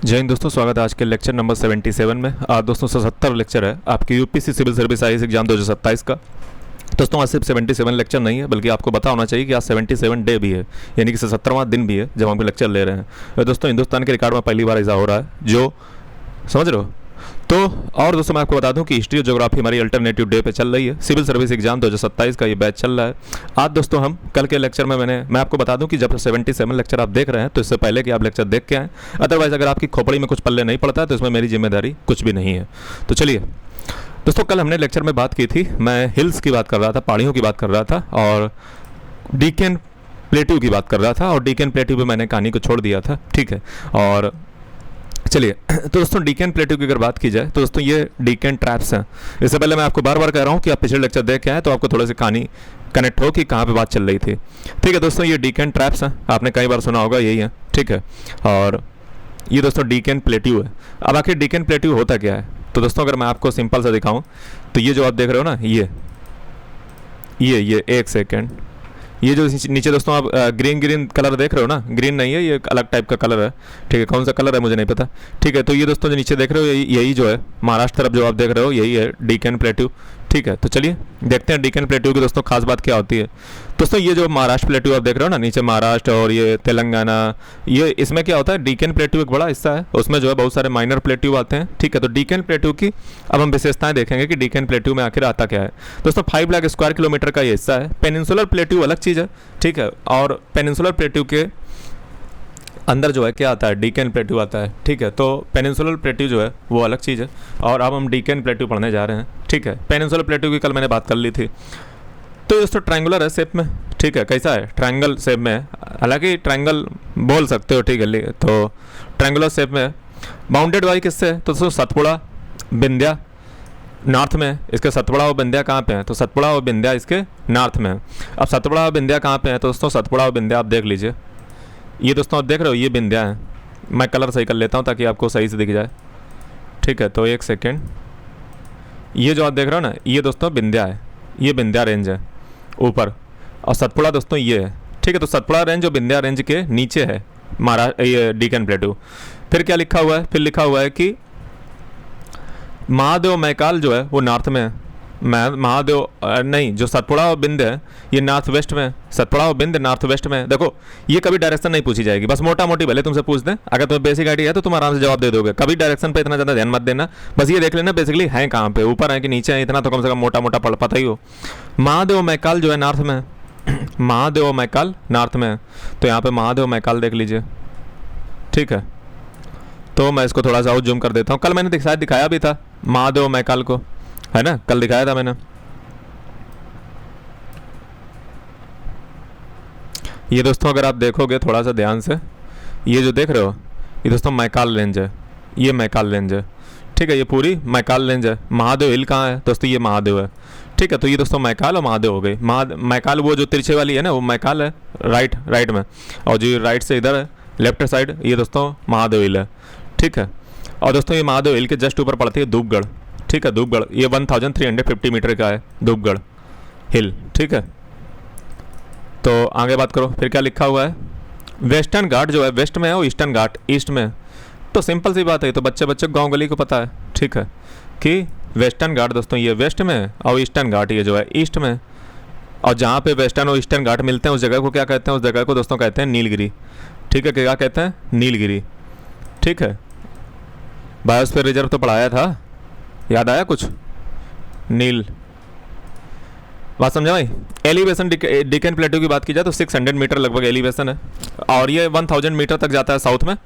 जय हिंद दोस्तों, स्वागत है आज के लेक्चर नंबर 77 में। आज दोस्तों 77 लेक्चर है आपकी UPC civil service IAS exam 2027 का। दोस्तों आज सिर्फ 77 लेक्चर नहीं है, बल्कि आपको पता होना चाहिए कि आज 77 डे भी है, यानी कि 77वां दिन भी है जब हम लेक्चर ले रहे हैं। तो दोस्तों हिंदुस्तान के रिकॉर्ड में पहली बार ऐसा हो रहा है, जो समझ रहे हो। तो और दोस्तों मैं आपको बता दूं कि हिस्ट्री और ज्योग्राफी हमारी अल्टरनेटिव डे पे चल रही है। सिविल सर्विस एग्जाम 2027 का ये बैच चल रहा है। आज दोस्तों हम कल के लेक्चर में मैं आपको बता दूं कि जब 77 लेक्चर आप देख रहे हैं तो इससे पहले कि आप लेक्चर देख के आएँ। अदरवाइज अगर आपकी खोपड़ी में कुछ पल्ले नहीं पड़ता है तो इसमें मेरी जिम्मेदारी कुछ भी नहीं है। तो चलिए दोस्तों, कल हमने लेक्चर में बात की थी, मैं हिल्स की बात कर रहा था, पहाड़ियों की बात कर रहा था, और डीकेन प्लेट्यू की बात कर रहा था, और डीकेन प्लेट्यू पे मैंने कहानी को छोड़ दिया था, ठीक है। और चलिए तो दोस्तों डीकेन प्लेट्यू की अगर बात की जाए तो दोस्तों ये डीकेन ट्रैप्स हैं। इससे पहले मैं आपको बार बार कह रहा हूँ कि आप पिछले लेक्चर देख के आए तो आपको थोड़ी सी कहानी कनेक्ट हो कि कहाँ पे बात चल रही थी, ठीक है। दोस्तों ये डीकेन ट्रैप्स हैं, आपने कई बार सुना होगा, यही है, ठीक है। और ये दोस्तों डीकेन प्लेट्यू है। अब आखिर डीकेन प्लेट्यू होता क्या है, तो दोस्तों अगर मैं आपको सिंपल सा दिखाऊं तो ये जो आप देख रहे हो ना, ये एक सेकेंड, ये जो नीचे दोस्तों आप ग्रीन कलर देख रहे हो ना, ग्रीन नहीं है, ये अलग टाइप का कलर है, ठीक है। कौन सा कलर है मुझे नहीं पता, ठीक है। तो ये दोस्तों जो नीचे देख रहे हो यही जो है महाराष्ट्र तरफ जो आप देख रहे हो, यही है डीकेन प्लेट्यू, ठीक है। तो चलिए देखते हैं डीकेन प्लेट्यू की दोस्तों खास बात क्या होती है। दोस्तों ये जो महाराष्ट्र प्लेट्यू आप देख रहे हो ना, नीचे महाराष्ट्र और ये तेलंगाना, ये इसमें क्या होता है, डीकेन प्लेट्यू एक बड़ा हिस्सा है, उसमें जो है बहुत सारे माइनर प्लेट्यू आते हैं, ठीक है। तो डीकेन प्लेट्यू की अब हम विशेषताएं देखेंगे कि डीकेन प्लेट्यू में आखिर आता क्या है। दोस्तों 5 लाख स्क्वायर किलोमीटर का ये हिस्सा है। पेनिनसुलर प्लेट्यू अलग चीज़ है, ठीक है। और पेनिनसुलर प्लेट्यू के अंदर जो है क्या आता है, डीकेन प्लेट्यू आता है, ठीक है। तो पेनिनसुलर प्लेट्यू जो है वो अलग चीज़ है, और अब हम डीकेन प्लेट्यू पढ़ने जा रहे हैं, ठीक है। पेनिनसुलर प्लेट्यू की कल मैंने बात कर ली थी। तो दोस्तों ट्रायंगुलर है शेप में, ठीक है। कैसा है, ट्रायंगल शेप में है, हालांकि ट्रायंगल बोल सकते हो, ठीक है। तो ट्रायंगुलर शेप में है, बाउंडेड बाई किससे है, तो दोस्तों सतपुड़ा विंध्या नॉर्थ में। इसके सतपुड़ा और विंध्या कहाँ पे है, तो सतपुड़ा और विंध्या इसके नॉर्थ में है। अब सतपुड़ा और विंध्या कहाँ पे है, तो दोस्तों सतपुड़ा और विंध्या आप देख लीजिए, ये दोस्तों आप देख रहे हो, ये विंध्या है। मैं कलर सही कर लेता हूँ ताकि आपको सही से दिख जाए, ठीक है। तो एक सेकेंड, ये जो आप देख रहे हो ना, ये दोस्तों विंध्या है, ये विंध्या रेंज है ऊपर, और सतपुड़ा दोस्तों ये है, ठीक है। तो सतपुड़ा रेंज और विंध्या रेंज के नीचे है महाराष्ट्र ये डीकेन प्लेट्यू। फिर क्या लिखा हुआ है, फिर लिखा हुआ है कि महादेव मैकाल जो है वो नॉर्थ में है। महादेव नहीं, जो सतपुड़ा और बिंद है ये नॉर्थ वेस्ट में, सतपुड़ा और बिंद नॉर्थ वेस्ट में। देखो ये कभी डायरेक्शन नहीं पूछी जाएगी, बस मोटा मोटी भले तुमसे पूछ दें, अगर तुम्हें बेसिक आइडिया है तो तुम आराम से जवाब दे दोगे। कभी डायरेक्शन पे इतना ज़्यादा ध्यान मत देना, बस ये देख लेना बेसिकली है कहाँ पे, ऊपर है कि नीचे है, इतना तो कम से कम मोटा मोटा पता ही हो। महादेव मैकाल जो है नॉर्थ में है, महादेव मैकाल नॉर्थ में है, तो यहाँ पे महादेव मैकाल देख लीजिए, ठीक है। तो मैं इसको थोड़ा सा और जूम कर देता हूँ। कल मैंने शायद दिखाया भी था महादेव मैकाल को, है ना, कल दिखाया था मैंने। ये दोस्तों अगर आप देखोगे थोड़ा सा ध्यान से, ये जो देख रहे हो ये दोस्तों मैकाल रेंज है, ये मैकाल रेंज है, ठीक है। ये पूरी मैकाल रेंज है। महादेव हिल कहाँ है, दोस्तों ये महादेव है, ठीक है। तो ये दोस्तों मैकाल और महादेव हो गई। मैकाल वो जो तिरछे वाली है ना, वो मैकाल है राइट में, और जो राइट से इधर है लेफ्ट साइड, ये दोस्तों महादेव हिल है, ठीक है। और दोस्तों ये महादेव हिल के जस्ट ऊपर पड़ती है धूपगढ़, ठीक है। धूपगढ़ ये 1350 मीटर का है धूपगढ़ हिल, ठीक है। तो आगे बात करो, फिर क्या लिखा हुआ है, वेस्टर्न घाट जो है वेस्ट में है और ईस्टर्न घाट ईस्ट में है। तो सिंपल सी बात है, तो बच्चे गांव गली को पता है, ठीक है, कि वेस्टर्न घाट दोस्तों ये वेस्ट में है और ईस्टर्न घाट ये जो है ईस्ट में है। और जहाँ पे वेस्टर्न और ईस्टर्न घाट मिलते हैं उस जगह को क्या कहते हैं, उस जगह को दोस्तों कहते हैं नीलगिरी, ठीक है। क्या कहते हैं, नीलगिरी, ठीक है। बायोस्फीयर रिजर्व तो पढ़ाया था, याद आया कुछ, नील, बात समझा भाई। एलिवेशन डीकेन प्लेट्यू की बात की जाए तो 600 मीटर लगभग एलिवेशन है, और ये 1000 मीटर तक जाता है साउथ में,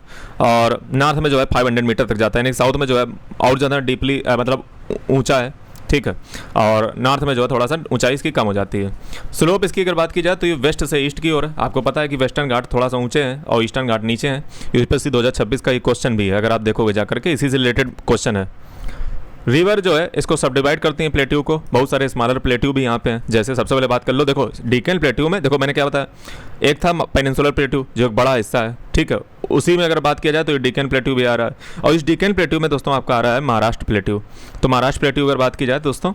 और नॉर्थ में जो है 500 मीटर तक जाता है, यानी साउथ में जो है और ज़्यादा डीपली मतलब ऊंचा है, ठीक है। और नॉर्थ में जो है थोड़ा सा ऊंचाई इसकी कम हो जाती है। स्लोप इसकी अगर बात की जाए तो ये वेस्ट से ईस्ट की ओर है। आपको पता है कि वेस्टर्न घाट थोड़ा सा ऊंचे हैं और ईस्टर्न घाट नीचे हैं। यूपीएससी 2026 का ये क्वेश्चन भी है, अगर आप देखोगे जाकर के, इसी से रिलेटेड क्वेश्चन है। रिवर जो है इसको सब डिवाइड करती हैं प्लेट्यू को, बहुत सारे स्मॉलर प्लेट्यू भी यहाँ पे हैं। जैसे सबसे पहले बात कर लो, देखो डीकेन प्लेट्यू में देखो मैंने क्या बताया, एक था पेनिनसुलर प्लेट्यू जो एक बड़ा हिस्सा है, ठीक है। उसी में अगर बात किया जाए तो ये डीकेन प्लेट्यू भी आ रहा है, और इस डीकेन प्लेट्यू में दोस्तों आपका आ रहा है महाराष्ट्र प्लेट्यू। तो महाराष्ट्र प्लेट्यू अगर बात की जाए दोस्तों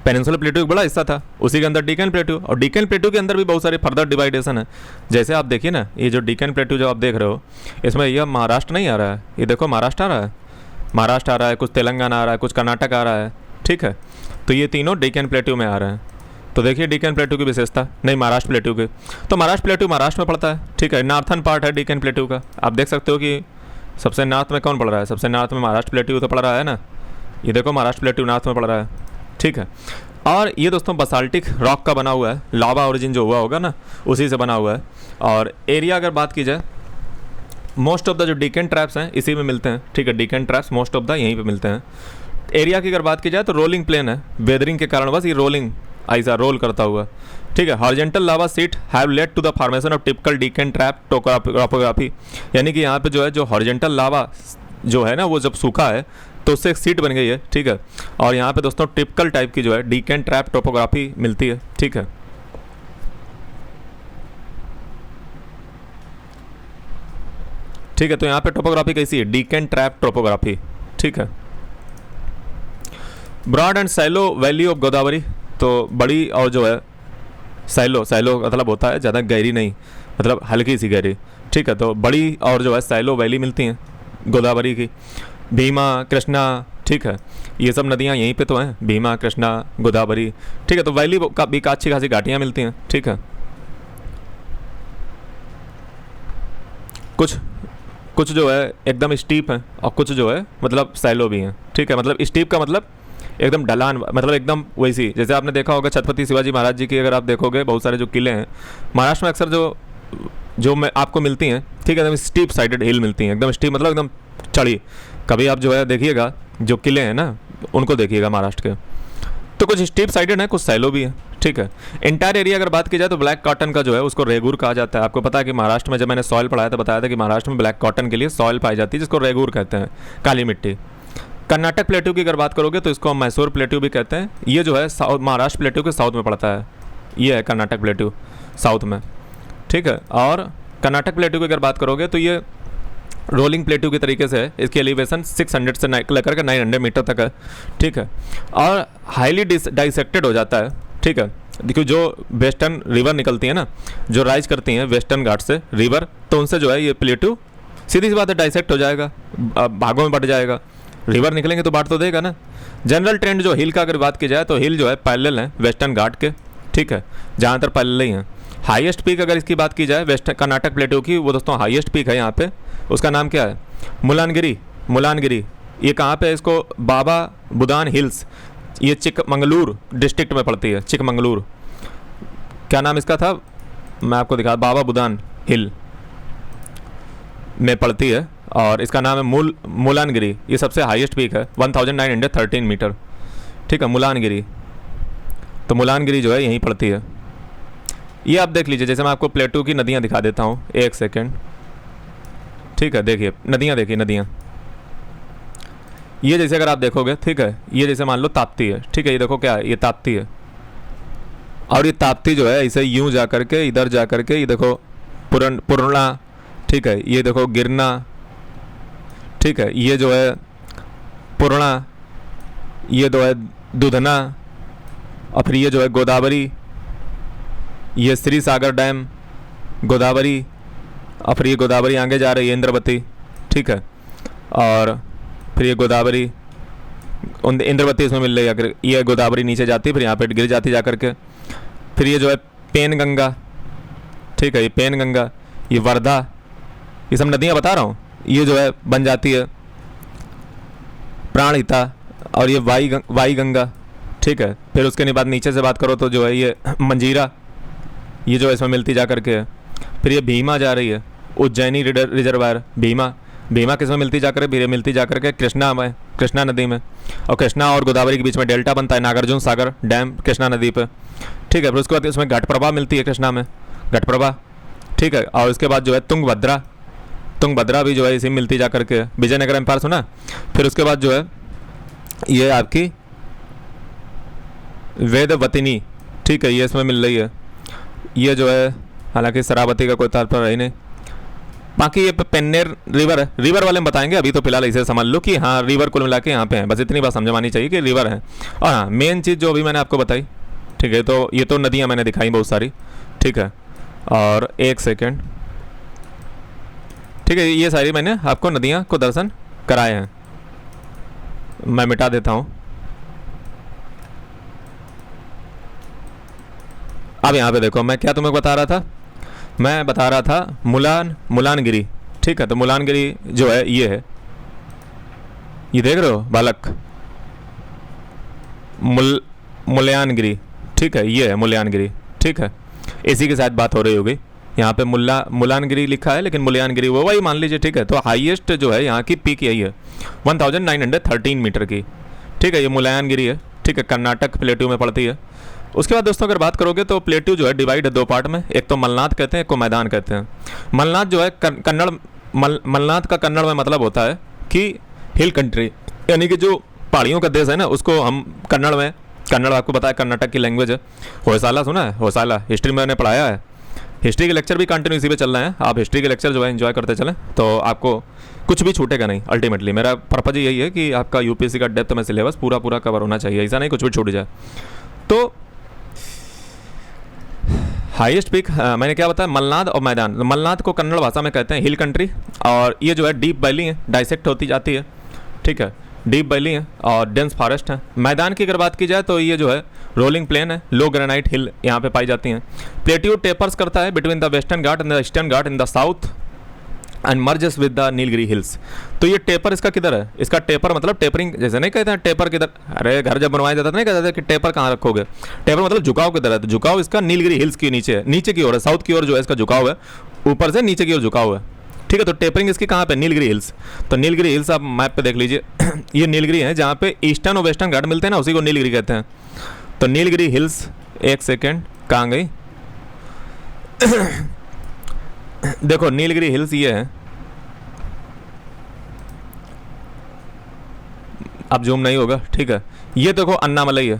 पेनिनसुलर प्लेटू एक बड़ा हिस्सा था, उसी के अंदर डीकन प्लेटू, और डीकन प्लेटू के अंदर भी बहुत सारे फर्दर डिवाइडेशन है। जैसे आप देखिए ना, ये जो डीकन प्लेटू जो आप देख रहे हो, इसमें यह महाराष्ट्र नहीं आ रहा है, ये देखो महाराष्ट्र आ रहा है, महाराष्ट्र आ रहा है, कुछ तेलंगाना आ रहा है, कुछ कर्नाटक आ रहा है, ठीक है। तो ये तीनों डीकन प्लेटू में आ रहे हैं। तो देखिए डीकन प्लेटू की विशेषता, नहीं महाराष्ट्र प्लेटू की, तो महाराष्ट्र प्लेटू महाराष्ट्र में पड़ता है, ठीक है। नॉर्थन पार्ट है डीकन प्लेटू का। आप देख सकते हो कि सबसे नॉर्थ में कौन पड़ रहा है, सबसे नॉर्थ में महाराष्ट्र प्लेटू तो पड़ रहा है ना, ये देखो महाराष्ट्र प्लेटू नॉर्थ में पड़ रहा है, ठीक है। और ये दोस्तों बसाल्टिक रॉक का बना हुआ है, लावा ओरिजिन जो हुआ होगा ना उसी से बना हुआ है। और एरिया अगर बात की जाए, मोस्ट ऑफ द जो डीकन ट्रैप्स हैं इसी में मिलते हैं, ठीक है। Deccan traps most of the यहीं पे मिलते हैं। एरिया की अगर बात की जाए तो रोलिंग प्लेन है, वेदरिंग के कारण बस ये रोलिंग ऐसा रोल करता हुआ, ठीक है। Horizontal lava sheet have led to the formation of typical Deccan trap topography, यानी कि यहाँ पे जो है जो हॉरिजॉन्टल लावा जो है ना वो जब सूखा है तो उससे एक सीट बन गई है, ठीक है। और यहाँ पे दोस्तों टिपिकल टाइप की जो है डीकन ट्रैप टोपोग्राफी मिलती है, ठीक है। ठीक है, तो यहाँ पे टोपोग्राफी कैसी है, डीकन ट्रैप टोपोग्राफी, ठीक है। Broad and shallow valley of Godavari, तो बड़ी और जो है सैलो, सैलो मतलब होता है ज़्यादा गहरी नहीं, मतलब हल्की सी गहरी, ठीक है। तो बड़ी और जो है सैलो वैली मिलती हैं गोदावरी की। भीमा, कृष्णा, ठीक है, ये सब नदियाँ यहीं पे तो हैं, भीमा, कृष्णा, गोदावरी, ठीक है। तो वैली का भी अच्छी खासी घाटियाँ मिलती हैं, ठीक है। कुछ जो है एकदम स्टीप हैं और कुछ जो है मतलब सैलो भी हैं, ठीक है। मतलब स्टीप का मतलब एकदम ढलान, मतलब एकदम वैसी, जैसे आपने देखा होगा छत्रपति शिवाजी महाराज जी की अगर आप देखोगे बहुत सारे जो किले हैं महाराष्ट्र में अक्सर जो मैं आपको मिलती हैं, ठीक है, एकदम स्टीप साइडेड हिल मिलती हैं, एकदम स्टीप मतलब एकदम चढ़ी। कभी आप जो है देखिएगा जो किले हैं ना उनको देखिएगा महाराष्ट्र के, तो कुछ स्टीप साइडेड है, कुछ सैलो भी है, ठीक है। इंटायर एरिया अगर बात की जाए तो ब्लैक कॉटन का जो है उसको रेगूर कहा जाता है। आपको पता है कि महाराष्ट्र में जब मैंने सॉइल पढ़ाया था बताया था कि महाराष्ट्र में ब्लैक कॉटन के लिए सॉइल पाई जाती है जिसको रेगूर कहते हैं, काली मिट्टी। कर्नाटक प्लेट्यू की अगर बात करोगे तो इसको हम मैसूर प्लेट्यू भी कहते हैं। ये जो है साउथ महाराष्ट्र प्लेट्यू के साउथ में पड़ता है, ये है कर्नाटक प्लेट्यू साउथ में, ठीक है। और कर्नाटक प्लेट्यू की अगर बात करोगे तो ये रोलिंग प्लेट्यू के तरीके से है, इसकी एलिवेशन 600 से लेकर के 900 मीटर तक है, ठीक है। और हाईली डाइसेक्टेड हो जाता है, ठीक है। देखिए जो वेस्टर्न रिवर निकलती है ना, जो राइज करती हैं वेस्टर्न घाट से रिवर, तो उनसे जो है ये प्लेट्यू सीधी सी बात है डाइसेक्ट हो जाएगा, भागों में बढ़ जाएगा। रिवर निकलेंगे तो बांट तो देगा ना। जनरल ट्रेंड जो हिल का अगर बात की जाए तो हिल जो है पैरेलल है वेस्टर्न घाट के, ठीक है, ज़्यादातर पैरेलल ही हैं। हाईएस्ट पीक अगर इसकी बात की जाए वेस्टर्न कर्नाटक प्लेट्यू की, वो दोस्तों हाईएस्ट पीक है यहाँ पे, उसका नाम क्या है, मुलानगिरी। मुलानगिरी ये कहाँ पे है, इसको बाबा बुदान हिल्स, ये चिकमंगलूर डिस्ट्रिक्ट में पड़ती है, चिकमंगलूर। क्या नाम इसका था मैं आपको दिखा, बाबा बुदान हिल में पड़ती है और इसका नाम है मुलानगिरी। ये सबसे हाईएस्ट पीक है 1913 मीटर, ठीक है, मुलानगिरी। तो मुलानगिरी जो है यहीं पड़ती है। ये आप देख लीजिए, जैसे मैं आपको प्लेटू की नदियाँ दिखा देता हूँ, एक सेकेंड, ठीक है। देखिए नदियाँ, देखिए नदियाँ, ये जैसे अगर आप देखोगे, ठीक है, ये जैसे मान लो ताप्ती है, ठीक है, ये देखो क्या है, ये ताप्ती है। और ये ताप्ती जो है ऐसे यूं जा करके इधर जा करके, ये देखो पूर्णा, ठीक है, ये देखो गिरना, ठीक है, ये जो है पूर्णा, ये जो है दुधना, और फिर ये जो है गोदावरी, ये श्री सागर डैम, गोदावरी, और फिर ये गोदावरी आगे जा रही है इंद्रवती, ठीक है। और फिर ये गोदावरी इंद्रवती इसमें मिल रही है, ये गोदावरी नीचे जाती है फिर यहाँ पे गिर जाती जा करके। फिर ये जो है पेन गंगा, ठीक है, ये पेन गंगा, ये वर्धा, ये सब नदियाँ बता रहा हूँ, ये जो है बन जाती है प्राणहिता। और ये वाई गंगा, ठीक है। फिर उसके बाद नीचे से बात करो तो जो है ये मंजीरा, ये जो है इसमें मिलती जा करके है। फिर ये भीमा जा रही है, उज्जैनी रिजर्वायर, भीमा किस में मिलती जाकर, फिर मिलती जाकर के कृष्णा नदी में। और कृष्णा और गोदावरी के बीच में डेल्टा बनता है, नागार्जुन सागर डैम कृष्णा नदी पे, ठीक है। फिर उसके बाद इसमें घटप्रभा मिलती है कृष्णा में, घटप्रभा, ठीक है। और उसके बाद जो है तुंगभद्रा भी जो है इसी में मिलती जा करके, विजयनगर एम्पायर सुना। फिर उसके बाद जो है ये आपकी वेदवतिनी, ठीक है, ये इसमें मिल रही है। ये जो है हालांकि शरावती का कोई तात्पर्य ही नहीं, बाकी ये पेन्नेर रिवर है, रिवर वाले में बताएंगे, अभी तो फिलहाल इसे समझ लो कि हाँ रिवर कुल मिला के यहाँ पे है, बस इतनी बात समझ में आनी चाहिए कि रिवर है। और हाँ मेन चीज़ जो अभी मैंने आपको बताई, ठीक है, तो ये तो नदियाँ मैंने दिखाई बहुत सारी, ठीक है। और एक सेकेंड, ठीक है, ये सारी मैंने आपको नदियाँ को दर्शन कराए हैं। मैं मिटा देता हूँ। अब यहाँ पे देखो मैं क्या तुम्हें बता रहा था, मैं बता रहा था मुलानगिरी, ठीक है। तो मुलानगिरी जो है ये है, ये देख रहे हो बालक, मुल्यानगिरी, ठीक है, ये है मुल्यानगिरी, ठीक है। इसी के साथ बात हो रही होगी, यहाँ पे मुलानगिरी लिखा है लेकिन मुल्यानगिरी वो वही मान लीजिए, ठीक है। तो हाईएस्ट जो है यहाँ की पीक यही है 1913 मीटर की, ठीक है, ये मुलायनगिरी है, ठीक है, कर्नाटक प्लेट्यू में पड़ती है। उसके बाद दोस्तों अगर बात करोगे तो प्लेट्यू जो है डिवाइड है दो पार्ट में, एक तो मलनाद कहते हैं, एक को मैदान कहते हैं। मलनाद जो है कन्नड़, मलनाद का कन्नड़ में मतलब होता है कि हिल कंट्री, यानी कि जो पहाड़ियों का देश है ना, उसको हम कन्नड़ में, कन्नड़ आपको पता है कर्नाटक की लैंग्वेज है। होयसाला सुना है, होयसाला हिस्ट्री में मैंने पढ़ाया है, हिस्ट्री के लेक्चर भी कंटिन्यू इसी पे चल रहे हैं, आप हिस्ट्री के लेक्चर जो है एंजॉय करते चलें तो आपको कुछ भी छूटेगा नहीं। अल्टीमेटली मेरा पर्पज यही है कि आपका यूपीएससी का डेप्थ में सिलेबस पूरा पूरा कवर होना चाहिए, ऐसा नहीं कुछ भी छूट जाए। तो हाईएस्ट पीक मैंने क्या बताया, मलनाद और मैदान। मलनाद को कन्नड़ भाषा में कहते हैं हिल कंट्री, और ये जो है डीप वैली है, डाइसेक्ट होती जाती है, ठीक है, डीप वैली है और डेंस फॉरेस्ट है। मैदान की अगर बात की जाए तो ये जो है रोलिंग प्लेन है, लो ग्रेनाइट हिल यहाँ पे पाई जाती हैं। प्लेट्यू टेपर्स करता है between the western Ghat and the eastern Ghat in the south and merges with the Nilgiri hills. तो ये टेपर इसका किधर है, इसका टेपर मतलब टेपरिंग, जैसे नहीं कहते हैं टेपर किधर, अरे घर जब बनवाया जाता था नहीं कहते थे कि टेपर कहाँ रखोगे, टेपर मतलब झुकाव किधर है, तो झुकाव इसका नीलगिरी हिल्स के नीचे है, नीचे की ओर है, साउथ की ओर जो है इसका झुकाव है, ऊपर से नीचे की ओर झुकाव है, ठीक है। तो टेपरिंग इसकी कहाँ पे, नीलगिरी हिल्स। तो नीलगिरी हिल्स आप मैप पे देख लीजिए ये नीलगिरी है, जहाँ पे ईस्टर्न और वेस्टर्न घाट मिलते हैं ना, उसी को नीलगिरी कहते हैं। तो नीलगिरी हिल्स, एक सेकेंड कहाँ गई देखो नीलगिरी हिल्स ये है, अब जूम नहीं होगा, ठीक है। ये देखो अन्नामलई है,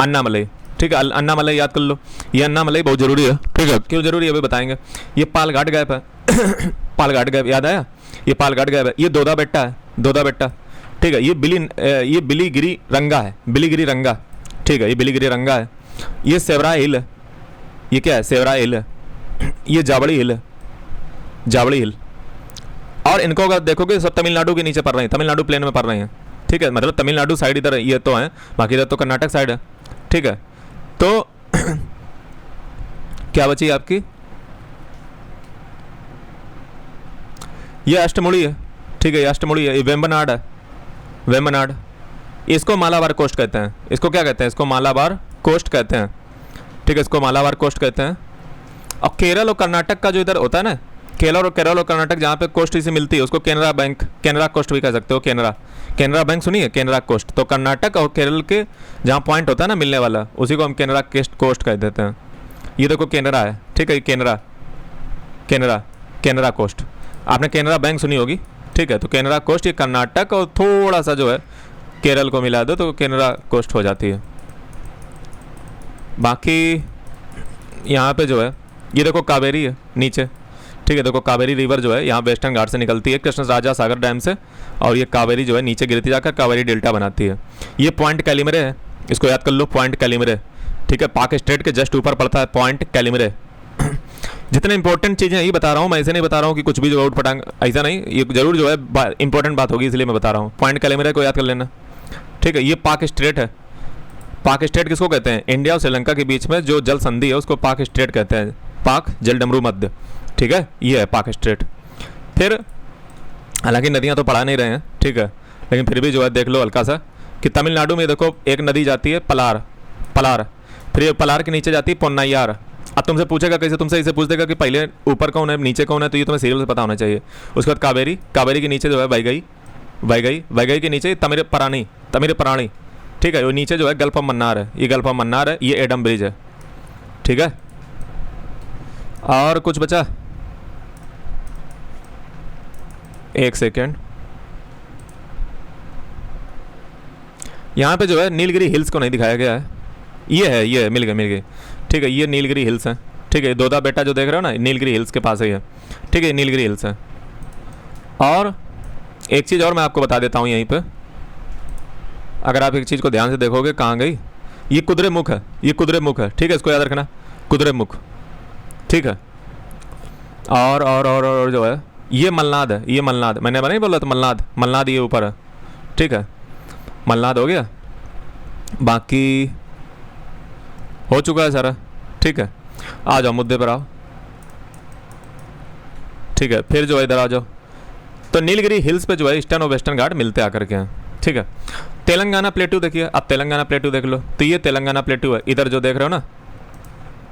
अन्नामलई, ठीक है, अन्नामलई याद कर लो, ये अन्नामलई बहुत जरूरी है, ठीक है। क्यों जरूरी है अभी बताएंगे। ये पालघाट गैप है पालघाट गैप याद आया, ये पालघाट गैप है। ये दोदा बेट्टा है, दोदा बेट्टा, ठीक है। ये बिलीगिरी रंगा है, बिलीगिरी रंगा, ठीक है, ये बिलीगिरी रंगा है। ये सेवरा हिल है, ये क्या है, सेवरा हिल है। ये जावड़ी हिल है, जावड़ी हिल। और इनको अगर देखोगे सब तमिलनाडु के नीचे पड़ रहे हैं, तमिलनाडु प्लेन में पड़ रहे हैं, ठीक है, मतलब तमिलनाडु साइड इधर ये तो है, बाकी इधर तो कर्नाटक साइड है, ठीक है। तो क्या बची आपकी, ये अष्टमुड़ी है, ठीक है, ये अष्टमुड़ी है। ये वेम्बनाड है, वेम्बनाड, इसको मालाबार कोस्ट कहते हैं, इसको क्या कहते हैं, इसको मालाबार कोस्ट कहते हैं, ठीक है, इसको मालाबार कोस्ट कहते हैं। और केरल और कर्नाटक का जो इधर होता है ना, केरल और कर्नाटक जहाँ पे कोस्ट इसे मिलती है उसको केनरा बैंक, केनरा कोस्ट भी कह सकते हो, केनरा, केनरा बैंक सुनिए, केनरा कोस्ट। तो कर्नाटक और केरल के जहाँ पॉइंट होता है ना मिलने वाला, उसी को हम केनरा कोस्ट कह देते हैं। ये देखो केनरा है, ठीक है, ये केनरा, केनरा, केनरा कोस्ट, आपने केनरा बैंक सुनी होगी, ठीक है। तो केनरा कोस्ट ये कर्नाटक और थोड़ा सा जो है केरल को मिला दो तो केनरा कोस्ट हो जाती है। बाकी यहाँ पे जो है ये देखो कावेरी है नीचे, ठीक है, देखो कावेरी रिवर जो है यहाँ वेस्टर्न घाट से निकलती है कृष्ण राजा सागर डैम से, और ये कावेरी जो है नीचे गिरती जाकर कावेरी डेल्टा बनाती है। ये पॉइंट कैलिमरे है, इसको याद कर लो, पॉइंट कैलिमरे, ठीक है, पाक स्टेट के जस्ट ऊपर पड़ता है पॉइंट कैलिमरे। जितने इंपॉर्टेंट चीज़ें ये बता रहा हूँ मैं, ऐसे नहीं बता रहा हूँ कि कुछ भी जो आउट पटांग, ऐसा नहीं, ये जरूर जो है इंपॉर्टेंट बात होगी इसलिए मैं बता रहा हूँ। पॉइंट कैलिमरे को याद कर लेना, ठीक है। ये पाक स्ट्रेट है, पाक स्ट्रेट किसको कहते हैं, इंडिया और श्रीलंका के बीच में जो जल संधि है उसको पाक स्ट्रेट कहते हैं, पाक जल डमरू मध्य, ठीक है, ये है पाक स्ट्रेट। फिर हालांकि नदियाँ तो पढ़ा नहीं रहे हैं, ठीक है, लेकिन फिर भी जो है देख लो हल्का सा कि तमिलनाडु में देखो एक नदी जाती है पलार, पलार, फिर ये पलार के नीचे जाती है पोन्नायार। अब तुमसे पूछेगा कैसे, तुमसे इसे पूछ देगा कि पहले ऊपर कौन है नीचे कौन है, तो ये तुम्हें सीरियल से पता होना चाहिए। उसके बाद कावेरी, कावेरी के नीचे जो है वैगई, वैगई, वैगई के नीचे तमिर परानी, तमिर परानी, ठीक है, वो नीचे जो है गल्फ ऑफ मन्नार है, ये गल्फ ऑफ मन्नार है, ये एडम ब्रिज है, ठीक है। और कुछ बचा, एक सेकेंड, यहाँ पे जो है नीलगिरी हिल्स को नहीं दिखाया गया है, ये है, मिल गई, ठीक है, ये नीलगिरी हिल्स है, ठीक है। दोदा बेटा जो देख रहे हो ना नीलगिरी हिल्स के पास ही है, ठीक है, नीलगिरी हिल्स है, और एक चीज़ और मैं आपको बता देता हूँ यहीं पे, अगर आप एक चीज़ को ध्यान से देखोगे, कहाँ गई, ये कुद्रेमुख है, ये कुद्रेमुख है, ठीक है, इसको याद रखना, कुद्रेमुख, ठीक है। और जो है ये मलनाद है, ये मलनाद, मैंने नहीं बोला था मलनाद, मलनाद ये ऊपर है, ठीक है, मलनाद हो गया, बाकी हो चुका है सारा, ठीक है। आ जाओ मुद्दे पर आओ, ठीक है, फिर जो है इधर आ जाओ। तो नीलगिरी हिल्स पे जो है ईस्टर्न और वेस्टर्न घाट मिलते आकर के हैं, ठीक है। तेलंगाना प्लेटू देखिए, अब तेलंगाना प्लेटू देख लो, तो ये तेलंगाना प्लेटू है, इधर जो देख रहे हो ना,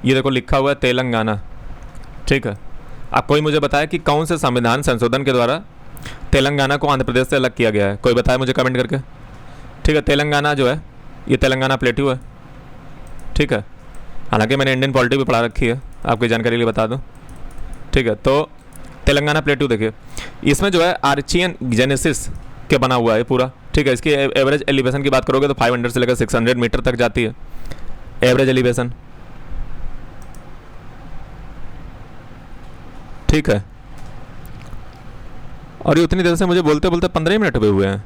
ये देखो लिखा हुआ है तेलंगाना, ठीक है। अब कोई मुझे बताए कि कौन से संविधान संशोधन के द्वारा तेलंगाना को आंध्र प्रदेश से अलग किया गया है, कोई बताए मुझे कमेंट करके, ठीक है। तेलंगाना जो है ये तेलंगाना प्लेटू है, ठीक है, हालांकि मैंने इंडियन पॉलिटी भी पढ़ा रखी है, आपकी जानकारी के लिए बता दूं, ठीक है। तो तेलंगाना प्लेटू देखिए, इसमें जो है आर्चियन जेनेसिस के बना हुआ है पूरा, ठीक है। इसकी एवरेज एलिवेशन की बात करोगे तो 500 से लेकर 600 मीटर तक जाती है एवरेज एलिवेशन, ठीक है। और ये उतनी देर से मुझे बोलते बोलते 15 मिनट हुए हैं,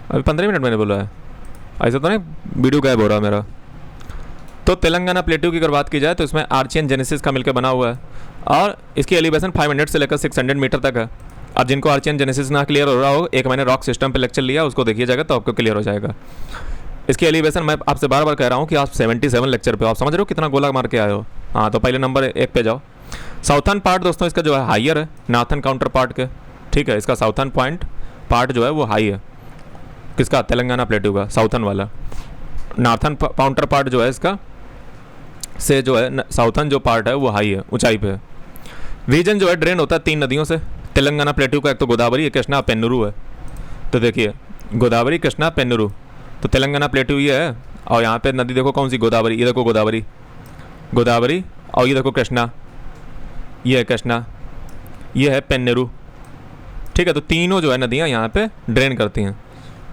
अभी 15 मिनट मैंने बोला है, ऐसा तो नहीं वीडियो गायब हो रहा मेरा। तो तेलंगाना प्लेटू की अगर बात की जाए तो इसमें आर्चियन जेनेसिस का मिलकर बना हुआ है और इसकी एलिवेशन 500 से लेकर 600 मीटर तक है। अब जिनको आर्चियन जेनेसिस ना क्लियर हो रहा हो, एक मैंने रॉक सिस्टम पे लेक्चर लिया, उसको देखिए जाएगा तो आपको क्लियर हो जाएगा। इसकी एलिवेशन मैं आपसे बार बार कह रहा हूँ कि आप 77 लेक्चर पे, आप समझ रहे हो कितना गोला मार के आए हो। हाँ, तो पहले नंबर 1 पे जाओ। साउथर्न पार्ट दोस्तों इसका जो है हाइयर है नॉर्थर्न काउंटर पार्ट के, ठीक है। इसका साउथर्न पॉइंट पार्ट जो है वो हाई है, किसका, तेलंगाना प्लेटू का साउथर्न वाला। नॉर्थर्न काउंटर पार्ट जो है इसका से जो है साउथर्न जो पार्ट है वो हाई है, ऊंचाई पे है। रीजन जो है ड्रेन होता है 3 नदियों से तेलंगाना प्लेटू का, एक तो गोदावरी, एक कृष्णा, पेन्नुरू है। तो देखिए गोदावरी, कृष्णा, पेन्नुरू, तो तेलंगाना प्लेटू ये है। और यहाँ पे नदी देखो कौन सी, गोदावरी, ये देखो गोदावरी, गोदावरी, और ये देखो कृष्णा, ये है कृष्णा, ये है पेन्नेरू, ठीक है। तो तीनों जो है नदियाँ यहाँ पे ड्रेन करती हैं,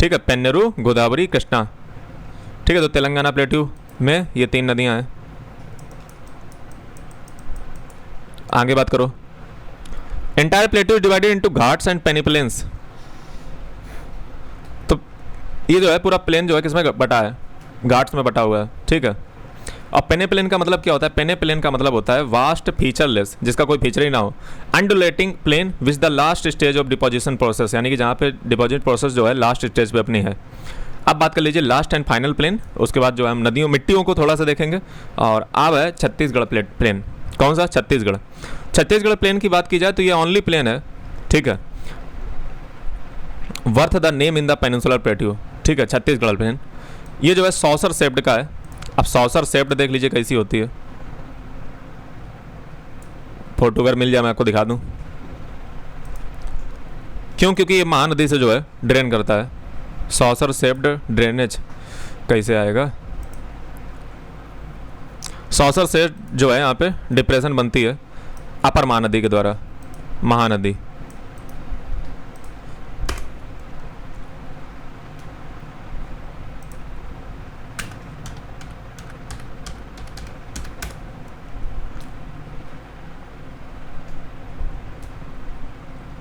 ठीक है, पेन्नेरू, गोदावरी, कृष्णा, ठीक है। तो तेलंगाना प्लेटू में ये 3 नदियाँ हैं। आगे बात करो, entire plateau is divided into ghats and peneplains. तो ये जो है पूरा प्लेन जो है किसमें बटा है, घाट्स में बटा हुआ है, ठीक है। अब पेनेप्लेन का मतलब क्या होता है, पेनेप्लेन का मतलब होता है वास्ट फीचरलेस, जिसका कोई फीचर ही ना हो, undulating plain which the last stage of deposition process, यानी कि जहाँ पे डिपॉजिट प्रोसेस जो है लास्ट स्टेज पे अपनी है। अब बात कर लीजिए लास्ट एंड फाइनल प्लेन, उसके बाद जो है हम नदियों मिट्टियों को थोड़ा सा देखेंगे। और अब है छत्तीसगढ़ प्लेन, कौन सा, छत्तीसगढ़। छत्तीसगढ़ प्लेन की बात की जाए तो ये ओनली प्लेन है, ठीक है, worth the name in the peninsular plateau, ठीक है, छत्तीसगढ़ प्लेन। ये जो है सॉसर शेप्ड का है। अब सॉसर शेप्ड देख लीजिए कैसी होती है, फोटो अगर मिल जाए मैं आपको दिखा दूं। क्यों, क्योंकि ये महानदी से जो है ड्रेन करता है। सॉसर शेप्ड ड्रेनेज कैसे आएगा, सॉसर से जो है यहाँ पे डिप्रेशन बनती है अपर महानदी के द्वारा, महानदी।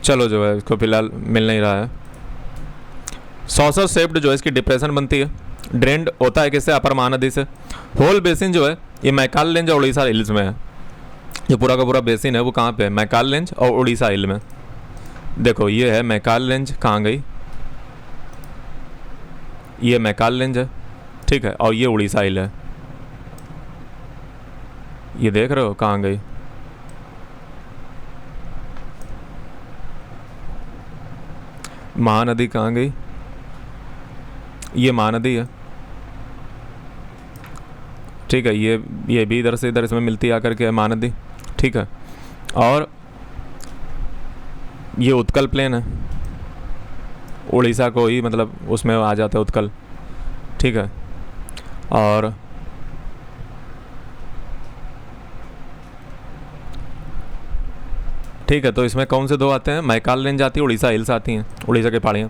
चलो जो है इसको फिलहाल मिल नहीं रहा है। सॉसर शेप्ड जो है इसकी डिप्रेशन बनती है, ड्रेन्ड होता है किससे, अपर महानदी से। होल बेसिन जो है ये मैकाल रेंज और उड़ीसा हिल्स में है। जो पूरा का पूरा बेसिन है वो कहाँ पे है, मैकाल रेंज और उड़ीसा हिल में। देखो ये है मैकाल रेंज, कहाँ गई, ये मैकाल रेंज है, ठीक है, और ये उड़ीसा हिल है, ये देख रहे हो कहाँ गई। महानदी कहाँ गई, ये महानदी है, ठीक है। ये भी इधर से इधर इसमें मिलती आकर के महानदी, ठीक है। और ये उत्कल प्लेन है, उड़ीसा को ही मतलब उसमें आ जाता है उत्कल, ठीक है। और ठीक है, तो इसमें कौन से दो आते हैं, मैकाल रेंज आती है, उड़ीसा हिल्स आती हैं, उड़ीसा की पहाड़ियाँ।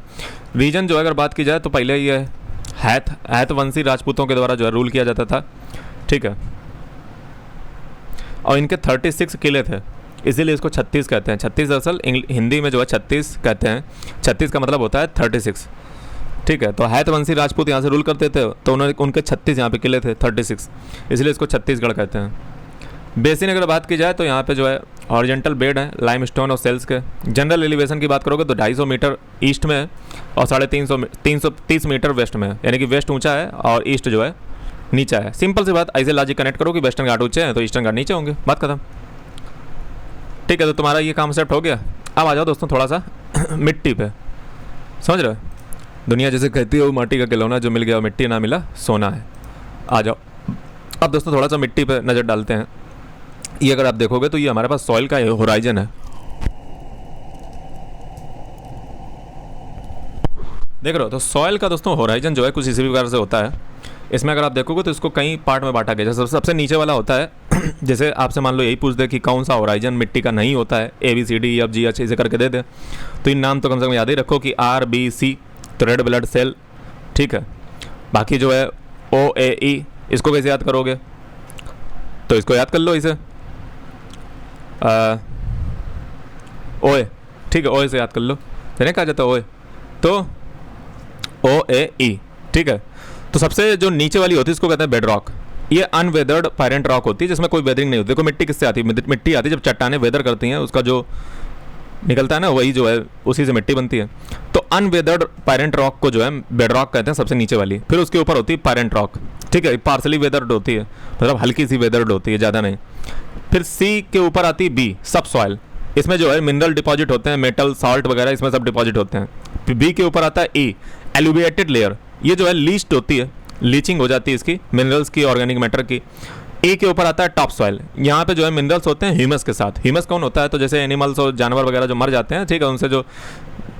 रीजन जो है अगर बात की जाए तो पहले ये हैतवंशी राजपूतों के द्वारा जो है रूल किया जाता था, ठीक है। और इनके 36 किले थे, इसीलिए इसको 36 कहते हैं। 36 दरअसल हिंदी में जो है 36 कहते हैं। 36 का मतलब होता है 36, ठीक है। तो हैतवंशी राजपूत यहाँ से रूल करते थे, तो उन्होंने उनके 36 यहाँ पे किले थे, 36, इसलिए इसको छत्तीसगढ़ कहते हैं। बेसिन अगर बात की जाए तो यहाँ पे जो है हॉरिजॉन्टल बेड है लाइमस्टोन और सेल्स के। जनरल एलिवेशन की बात करोगे तो 250 मीटर ईस्ट में है और 330 मीटर वेस्ट में है, यानी कि वेस्ट ऊंचा है और ईस्ट जो है नीचा है। सिंपल सी बात, ऐसे लॉजिक कनेक्ट करो कि वेस्टर्न घाट ऊंचे हैं तो ईस्टर्न घाट नीचे होंगे, बात खत्म, ठीक है। तो तुम्हारा ये कॉन्सेप्ट हो गया। अब आ जाओ दोस्तों थोड़ा सा मिट्टी पे, समझ रहे हो? दुनिया जैसे कहती है वो माटी का खिलौना, जो मिल गया मिट्टी, ना मिला सोना है। आ जाओ अब दोस्तों थोड़ा सा मिट्टी पे नज़र डालते हैं। ये अगर आप देखोगे तो ये हमारे पास सॉइल का होराइजन है, देख रहे हो? तो सॉइल का दोस्तों होराइजन जो है कुछ इसी प्रकार से होता है। इसमें अगर आप देखोगे तो इसको कई पार्ट में बांटा गया। जैसे सबसे नीचे वाला होता है जैसे आपसे मान लो यही पूछ दे कि कौन सा होराइजन मिट्टी का नहीं होता है, ABCD EF G H ऐसे करके दे दे, तो इन नाम तो कम से कम याद ही रखो कि RBC तो रेड ब्लड सेल, ठीक है। बाकी जो है OAE, इसको कैसे याद करोगे? तो इसको याद कर लो, इसे OA, ठीक है, OA से याद कर लो, मैंने कहा जाता है OA, तो OAE, ठीक है। तो सबसे जो नीचे वाली होती है इसको कहते हैं बेड रॉक। ये अनवेदर्ड पायरेंट रॉक होती है जिसमें कोई वेदरिंग नहीं होती। देखो मिट्टी किससे आती है? मिट्टी आती है जब चट्टानें वेदर करती हैं, उसका जो निकलता है ना वही जो है उसी से मिट्टी बनती है। तो अनवेदर्ड पायरेंट रॉक को जो है बेड रॉक कहते हैं, सबसे नीचे वाली। फिर उसके ऊपर होती है पायरेंट रॉक, ठीक है, पार्सली वेदर्ड होती है, मतलब हल्की सी वेदर्ड होती है, ज़्यादा नहीं। फिर सी के ऊपर आती है B, सब सॉइल। इसमें जो है मिनरल डिपॉजिट होते हैं, मेटल सॉल्ट वगैरह इसमें सब डिपॉजिट होते हैं। फिर B के ऊपर आता है E, एलुविएटेड लेयर, ये जो है लीच्ड होती है, लीचिंग हो जाती है इसकी, मिनरल्स की, ऑर्गेनिक मैटर की। ए के ऊपर आता है टॉप सॉइल, यहाँ पे जो है मिनरल्स होते हैं ह्यूमस के साथ। ह्यूमस कौन होता है? तो जैसे एनिमल्स और जानवर वगैरह जो मर जाते हैं, ठीक है, उनसे जो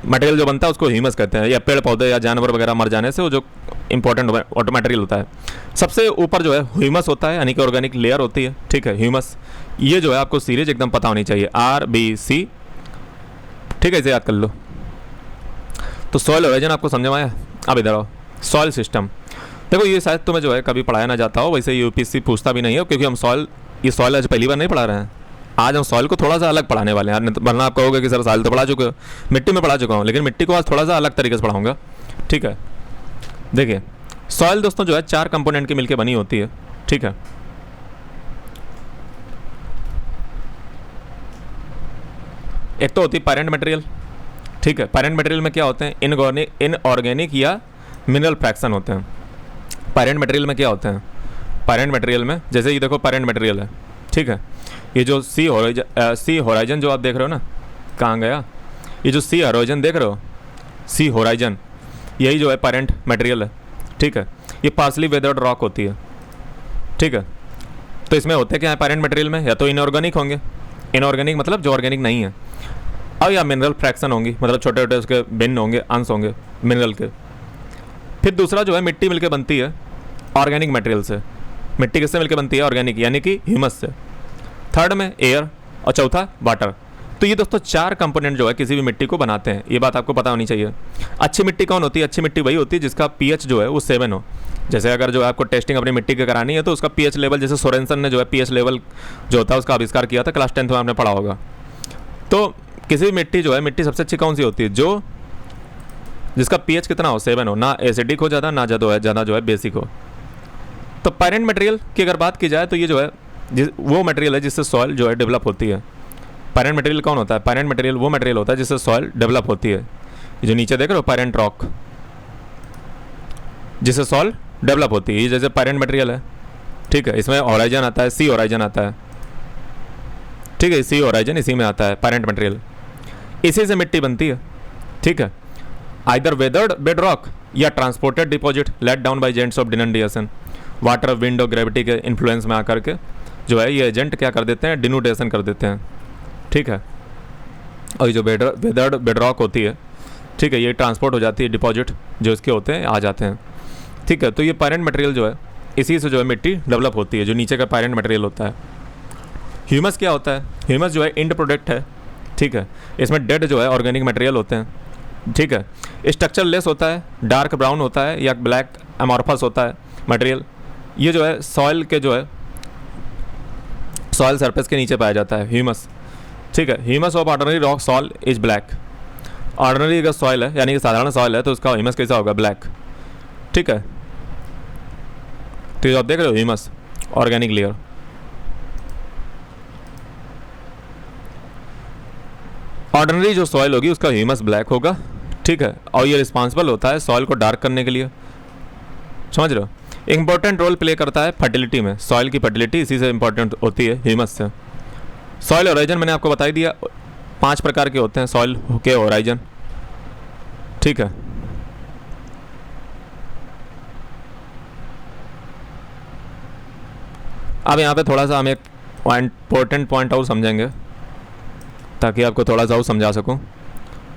मटेरियल जो बनता है उसको ह्यूमस कहते हैं, या पेड़ पौधे या जानवर वगैरह मर जाने से वो जो इंपॉर्टेंट मटेरियल होता है। सबसे ऊपर जो है ह्यूमस होता है, यानी कि ऑर्गेनिक लेयर होती है, ठीक है, ह्यूमस। ये जो है आपको सीरीज एकदम पता होनी चाहिए, RBC, ठीक है, इसे याद कर लो। तो सॉइल ओरिजिन आपको समझ में आया? अब इधर आओ, सॉइल सिस्टम। देखो ये शायद तुम्हें जो है कभी पढ़ाया ना जाता हो, वैसे UPSC पूछता भी नहीं है, क्योंकि हम ये सॉइल आज पहली बार नहीं पढ़ा रहे हैं। आज हम सॉइल को थोड़ा सा अलग पढ़ाने वाले हैं, वरना आप कहोगे कि सर सॉइल तो पढ़ा चुके हो। मिट्टी में पढ़ा चुका हूँ, लेकिन मिट्टी को आज थोड़ा सा अलग तरीके से पढ़ाऊंगा, ठीक है। देखिए सॉइल दोस्तों जो है 4 कंपोनेंट की मिलकर बनी होती है, ठीक है। एक तो होती है पैरेंट मटेरियल, ठीक है। पैरेंट मटेरियल में क्या होते हैं? इनऑर्गेनिक या मिनरल फ्रैक्शन होते हैं। पैरेंट मटेरियल में क्या होते हैं? पैरेंट मटेरियल में जैसे ये देखो पैरेंट मटेरियल है, ठीक है। ये जो सी होराइजन जो आप देख रहे हो ना, कहाँ गया? ये जो सी होराइजन देख रहे हो, सी होराइजन, यही जो है पैरेंट मटेरियल है, ठीक है। ये पार्सली वेदर्ड रॉक होती है, ठीक है। तो इसमें होते क्या है पैरेंट मटेरियल में? या तो इनऑर्गेनिक होंगे, इनऑर्गेनिक मतलब जो ऑर्गेनिक नहीं है, और या मिनरल फ्रैक्शन होंगी, मतलब छोटे छोटे उसके भिन्न होंगे, अंश होंगे मिनरल के। फिर दूसरा जो है मिट्टी मिलकर बनती है ऑर्गेनिक मटेरियल से। मिट्टी किससे मिलकर बनती है? ऑर्गेनिक, यानी कि ह्यूमस से। थर्ड में एयर, और चौथा वाटर। तो ये दोस्तों 4 कंपोनेंट जो है किसी भी मिट्टी को बनाते हैं, ये बात आपको पता होनी चाहिए। अच्छी मिट्टी कौन होती है? अच्छी मिट्टी वही होती है जिसका pH जो है वो 7 हो। जैसे अगर जो है आपको टेस्टिंग अपनी मिट्टी की करानी है तो उसका pH लेवल, जैसे सोरेंसन ने जो है pH लेवल जो होता है उसका आविष्कार किया था, क्लास 10th में आपने पढ़ा होगा। तो किसी भी मिट्टी जो है, मिट्टी सबसे अच्छी कौन सी होती है? जो जिसका pH कितना हो? 7 हो, ना एसिडिक हो ज़्यादा, ना ज़्यादा जो है बेसिक हो। तो पैरेंट मटेरियल की अगर बात की जाए तो ये जो है वो मटेरियल है जिससे सॉइल जो है डेवलप होती है। पैरेंट मटेरियल कौन होता है? पैरेंट मटेरियल वो मटेरियल होता है जिससे सॉइल डेवलप होती है। ये जो नीचे देख रहे हो पैरेंट रॉक, जिससे सॉइल डेवलप होती है, ये जैसे पैरेंट मटेरियल है, ठीक है। इसमें होराइजन आता है, सी होराइजन आता है, ठीक है, सी होराइजन इसी में आता है पैरेंट मटेरियल, इसी से मिट्टी बनती है, ठीक है। आइदर वेदर्ड बेड रॉक या transported deposit laid down by agents of denudation. Water, wind और ग्रेविटी के इन्फ्लुएंस में आकर के जो है ये एजेंट क्या कर देते हैं? डिनोटेशन कर देते हैं, ठीक है। और ये जो वेदर्ड बेड रॉक होती है, ठीक है, ये ट्रांसपोर्ट हो जाती है, डिपॉजिट जो इसके होते हैं आ जाते हैं, ठीक है। तो ये पैरेंट मटेरियल जो है इसी से जो है मिट्टी डेवलप होती है, जो नीचे का पैरेंट मटेरियल होता है। ह्यूमस क्या होता है? ह्यूमस जो है इंड प्रोडक्ट है, ठीक है। इसमें डेड जो है ऑर्गेनिक मटेरियल होते हैं, ठीक है। स्ट्रक्चर लेस होता है, डार्क ब्राउन होता है या ब्लैक अमॉर्फस होता है मटेरियल। ये जो है सॉइल के जो है सॉइल सरफेस के नीचे पाया जाता है ह्यूमस, ठीक है। Humus of ordinary rock soil is black. Ordinary अगर सॉइल है यानी कि साधारण सॉइल है तो उसका ह्यूमस कैसा होगा? ब्लैक। ठीक है, तो ये आप देख रहे हो ह्यूमस ऑर्गेनिक लेयर। ऑर्डिनरी जो सॉइल होगी उसका ह्यूमस ब्लैक होगा। ठीक है, और ये रिस्पॉन्सिबल होता है सॉइल को डार्क करने के लिए। समझ रहे हो? इंपॉर्टेंट रोल प्ले करता है फर्टिलिटी में। सॉइल की फर्टिलिटी इसी से इंपॉर्टेंट होती है, ह्यूमस से। सॉइल ओराइजन मैंने आपको बता ही दिया, 5 प्रकार के होते हैं सॉइल के ओराइजन। ठीक है, अब यहाँ पे थोड़ा सा हम एक इम्पोर्टेंट पॉइंट और समझेंगे ताकि आपको थोड़ा सा और समझा सकूँ।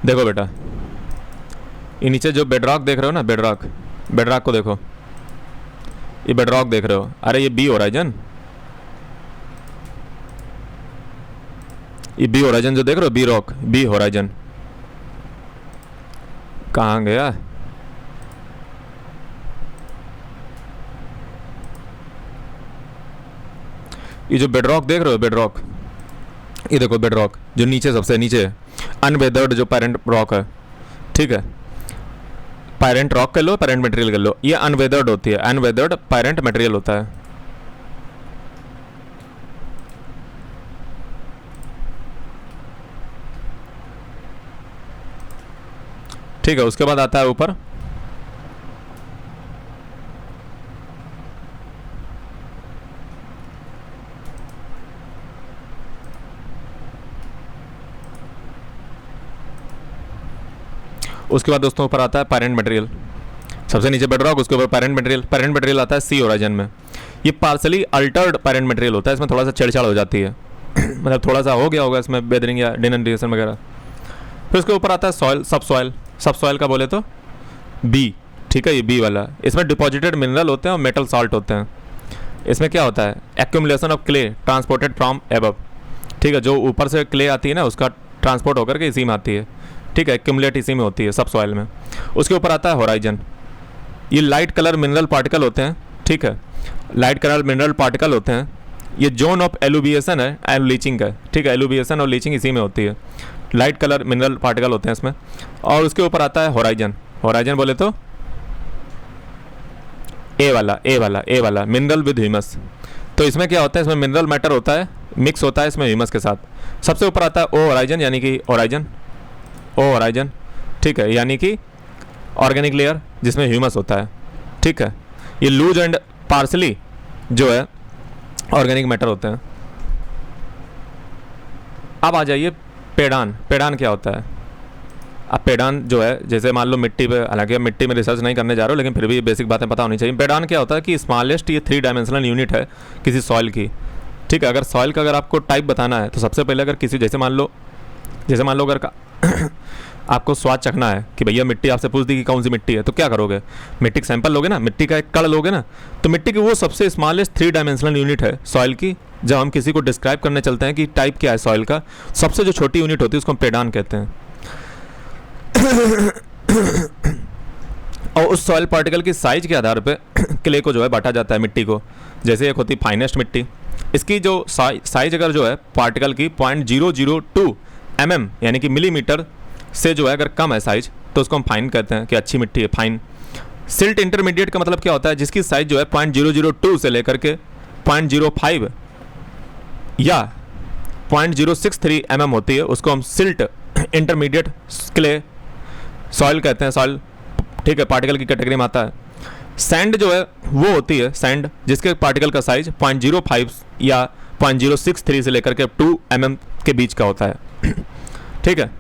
देखो बेटा, ये नीचे जो बेडरॉक देख रहे हो ना, बेडरॉक, बेडरॉक को देखो, ये बेडरॉक देख रहे हो। अरे ये बी होराइजन, ये बी होराइजन जो देख रहे हो, बी रॉक, बी होराइजन कहाँ गया? ये जो बेडरॉक देख रहे हो, बेडरॉक, ये देखो बेडरॉक जो नीचे सबसे नीचे है, अनवेदर्ड जो पेरेंट रॉक है। ठीक है, पेरेंट रॉक कर लो, पेरेंट मटेरियल कर लो, ये अनवेदर्ड होती है, अनवेदर्ड पेरेंट मटेरियल होता है। ठीक है, उसके बाद आता है ऊपर उसके बाद दोस्तों ऊपर आता है पेरेंट मटेरियल। सबसे नीचे बेडरॉक, उसके ऊपर पेरेंट मटेरियल। पेरेंट मटेरियल आता है सी ओराइजन में। ये पार्सली अल्टर्ड पेरेंट मटेरियल होता है, इसमें थोड़ा सा छेड़छाड़ हो जाती है मतलब थोड़ा सा हो गया होगा इसमें बेदरिंग या डिनोटिएशन वगैरह। फिर उसके ऊपर आता है सॉइल, सब सॉइल। सब सॉइल का बोले तो बी। ठीक है, ये बी वाला, इसमें डिपॉजिटेड मिनरल होते हैं और मेटल साल्ट होते हैं। इसमें क्या होता है? Accumulation of clay transported from above. ठीक है, जो ऊपर से क्ले आती है ना उसका ट्रांसपोर्ट होकर के इसी में आती है। ठीक है, एक्यूमुलेट इसी में होती है सब सॉइल में। उसके ऊपर आता है होराइजन। ये लाइट कलर मिनरल पार्टिकल होते हैं। ठीक है, लाइट कलर मिनरल पार्टिकल होते हैं। ये जोन ऑफ एलुबिएशन है एंड लीचिंग का। ठीक है, एलुबिएशन और लीचिंग इसी में होती है। लाइट कलर मिनरल पार्टिकल होते हैं इसमें। और उसके ऊपर आता है होराइजन। होराइजन बोले तो ए वाला, ए वाला, ए वाला, मिनरल विद ह्यूमस। तो इसमें क्या होता है? इसमें मिनरल मैटर होता है, मिक्स होता है इसमें ह्यूमस के साथ। सबसे ऊपर आता है ओ होराइजन, यानी कि ओराइजन, ओ होराइजन। ठीक है, यानी कि ऑर्गेनिक लेयर जिसमें ह्यूमस होता है। ठीक है, ये लूज एंड पार्सली जो है ऑर्गेनिक मैटर होते हैं। अब आ जाइए पेड़ान। पेड़ान क्या होता है? अब पेड़ान जो है, जैसे मान लो मिट्टी पे, हालांकि अब मिट्टी में रिसर्च नहीं करने जा रहे हो लेकिन फिर भी बेसिक बातें पता होनी चाहिए। पेड़ान क्या होता है कि स्मॉलेस्ट ये 3 डायमेंशनल यूनिट है किसी सॉइल की। ठीक है, अगर सॉइल का अगर आपको टाइप बताना है तो सबसे पहले अगर किसी, जैसे मान लो अगर आपको स्वाद चखना है कि भैया मिट्टी आपसे पूछ दी कि कौन सी मिट्टी है, तो क्या करोगे? मिट्टी का सैंपल लोगे ना, मिट्टी का एक कण लोगे ना, तो मिट्टी की वो सबसे स्मॉलेस्ट 3 डायमेंशनल यूनिट है सॉइल की। जब हम किसी को डिस्क्राइब करने चलते हैं कि टाइप क्या है सॉइल का, सबसे जो छोटी यूनिट होती है उसको हम पेड़ान कहते हैं। और उस सॉइल पार्टिकल की साइज के आधार पे क्ले को जो है बांटा जाता है मिट्टी को। जैसे एक होती फाइनेस्ट मिट्टी, इसकी जो साइज अगर जो है पार्टिकल की 0.002 mm यानी कि मिलीमीटर से जो है अगर कम है साइज, तो उसको हम फाइन कहते हैं कि अच्छी मिट्टी है, फाइन। सिल्ट इंटरमीडिएट का मतलब क्या होता है? जिसकी साइज जो है 0.002 से लेकर के 0.05 या 0.063 mm होती है, उसको हम सिल्ट इंटरमीडिएट क्ले सॉइल कहते हैं। सॉइल, ठीक है, पार्टिकल की कैटेगरी में आता है। सैंड जो है वो होती है सैंड जिसके पार्टिकल का साइज 0.05 या 0.063 से लेकर के 2 mm के बीच का होता है। ठीक है,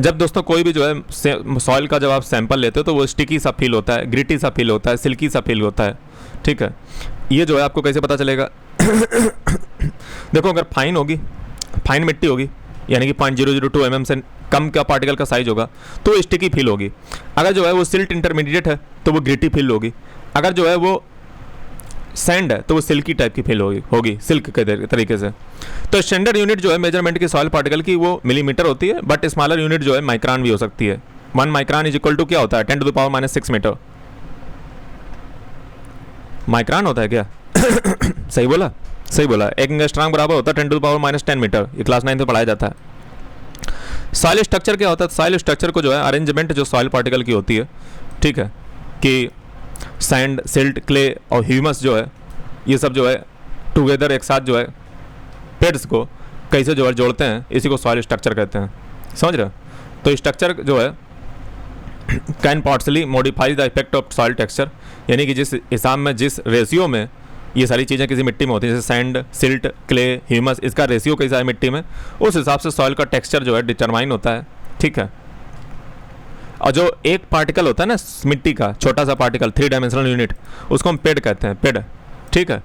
जब दोस्तों कोई भी जो है सॉइल का जब आप सैंपल लेते हो तो वो स्टिकी सा फील होता है, ग्रिटी सा फील होता है, सिल्की सा फील होता है। ठीक है, ये जो है आपको कैसे पता चलेगा? देखो, अगर फाइन होगी, फाइन मिट्टी होगी यानी कि 0.002 mm से कम का पार्टिकल का साइज होगा तो वो स्टिकी फील होगी। अगर जो है वो सिल्ट इंटरमीडिएट है तो वो ग्रिटी फील होगी। अगर जो है वो सैंड है तो वो सिल्की टाइप की फील होगी सिल्क के तरीके से। तो स्टैंडर्ड यूनिट जो है मेजरमेंट की सॉइल पार्टिकल की वो मिलीमीटर होती है, बट स्मॉलर यूनिट जो है माइक्रोन भी हो सकती है। 1 माइक्रोन इज इक्वल टू क्या होता है? 10⁻⁻6 मीटर माइक्रोन होता है क्या? सही बोला? सही बोला, 1 एंगस्ट्रॉम बराबर होता है 10⁻⁻10 मीटर, ये क्लास 9 में पढ़ाया जाता है। सॉइल स्ट्रक्चर क्या होता है? सॉइल स्ट्रक्चर को जो है अरेंजमेंट जो सॉइल पार्टिकल की होती है, ठीक है, कि सैंड, सिल्ट, क्ले और ह्यूमस जो है, ये सब जो है टुगेदर एक साथ जो है पेड्स को कैसे जो है जोड़ते हैं, इसी को सॉइल स्ट्रक्चर कहते हैं। समझ रहे हो? तो स्ट्रक्चर जो है can partially modify the effect of soil texture, यानी कि जिस हिसाब में, जिस रेशियो में ये सारी चीज़ें किसी मिट्टी में होती हैं, जैसे सैंड, सिल्ट, क्ले, ह्यूमस, इसका रेशियो कैसा है मिट्टी में, उस हिसाब से सॉइल का टेक्सचर जो है डिटरमाइन होता है। ठीक है। और जो एक पार्टिकल होता है ना मिट्टी का, छोटा सा पार्टिकल, 3 डायमेंशनल यूनिट, उसको हम पेड कहते हैं, पेड। ठीक है,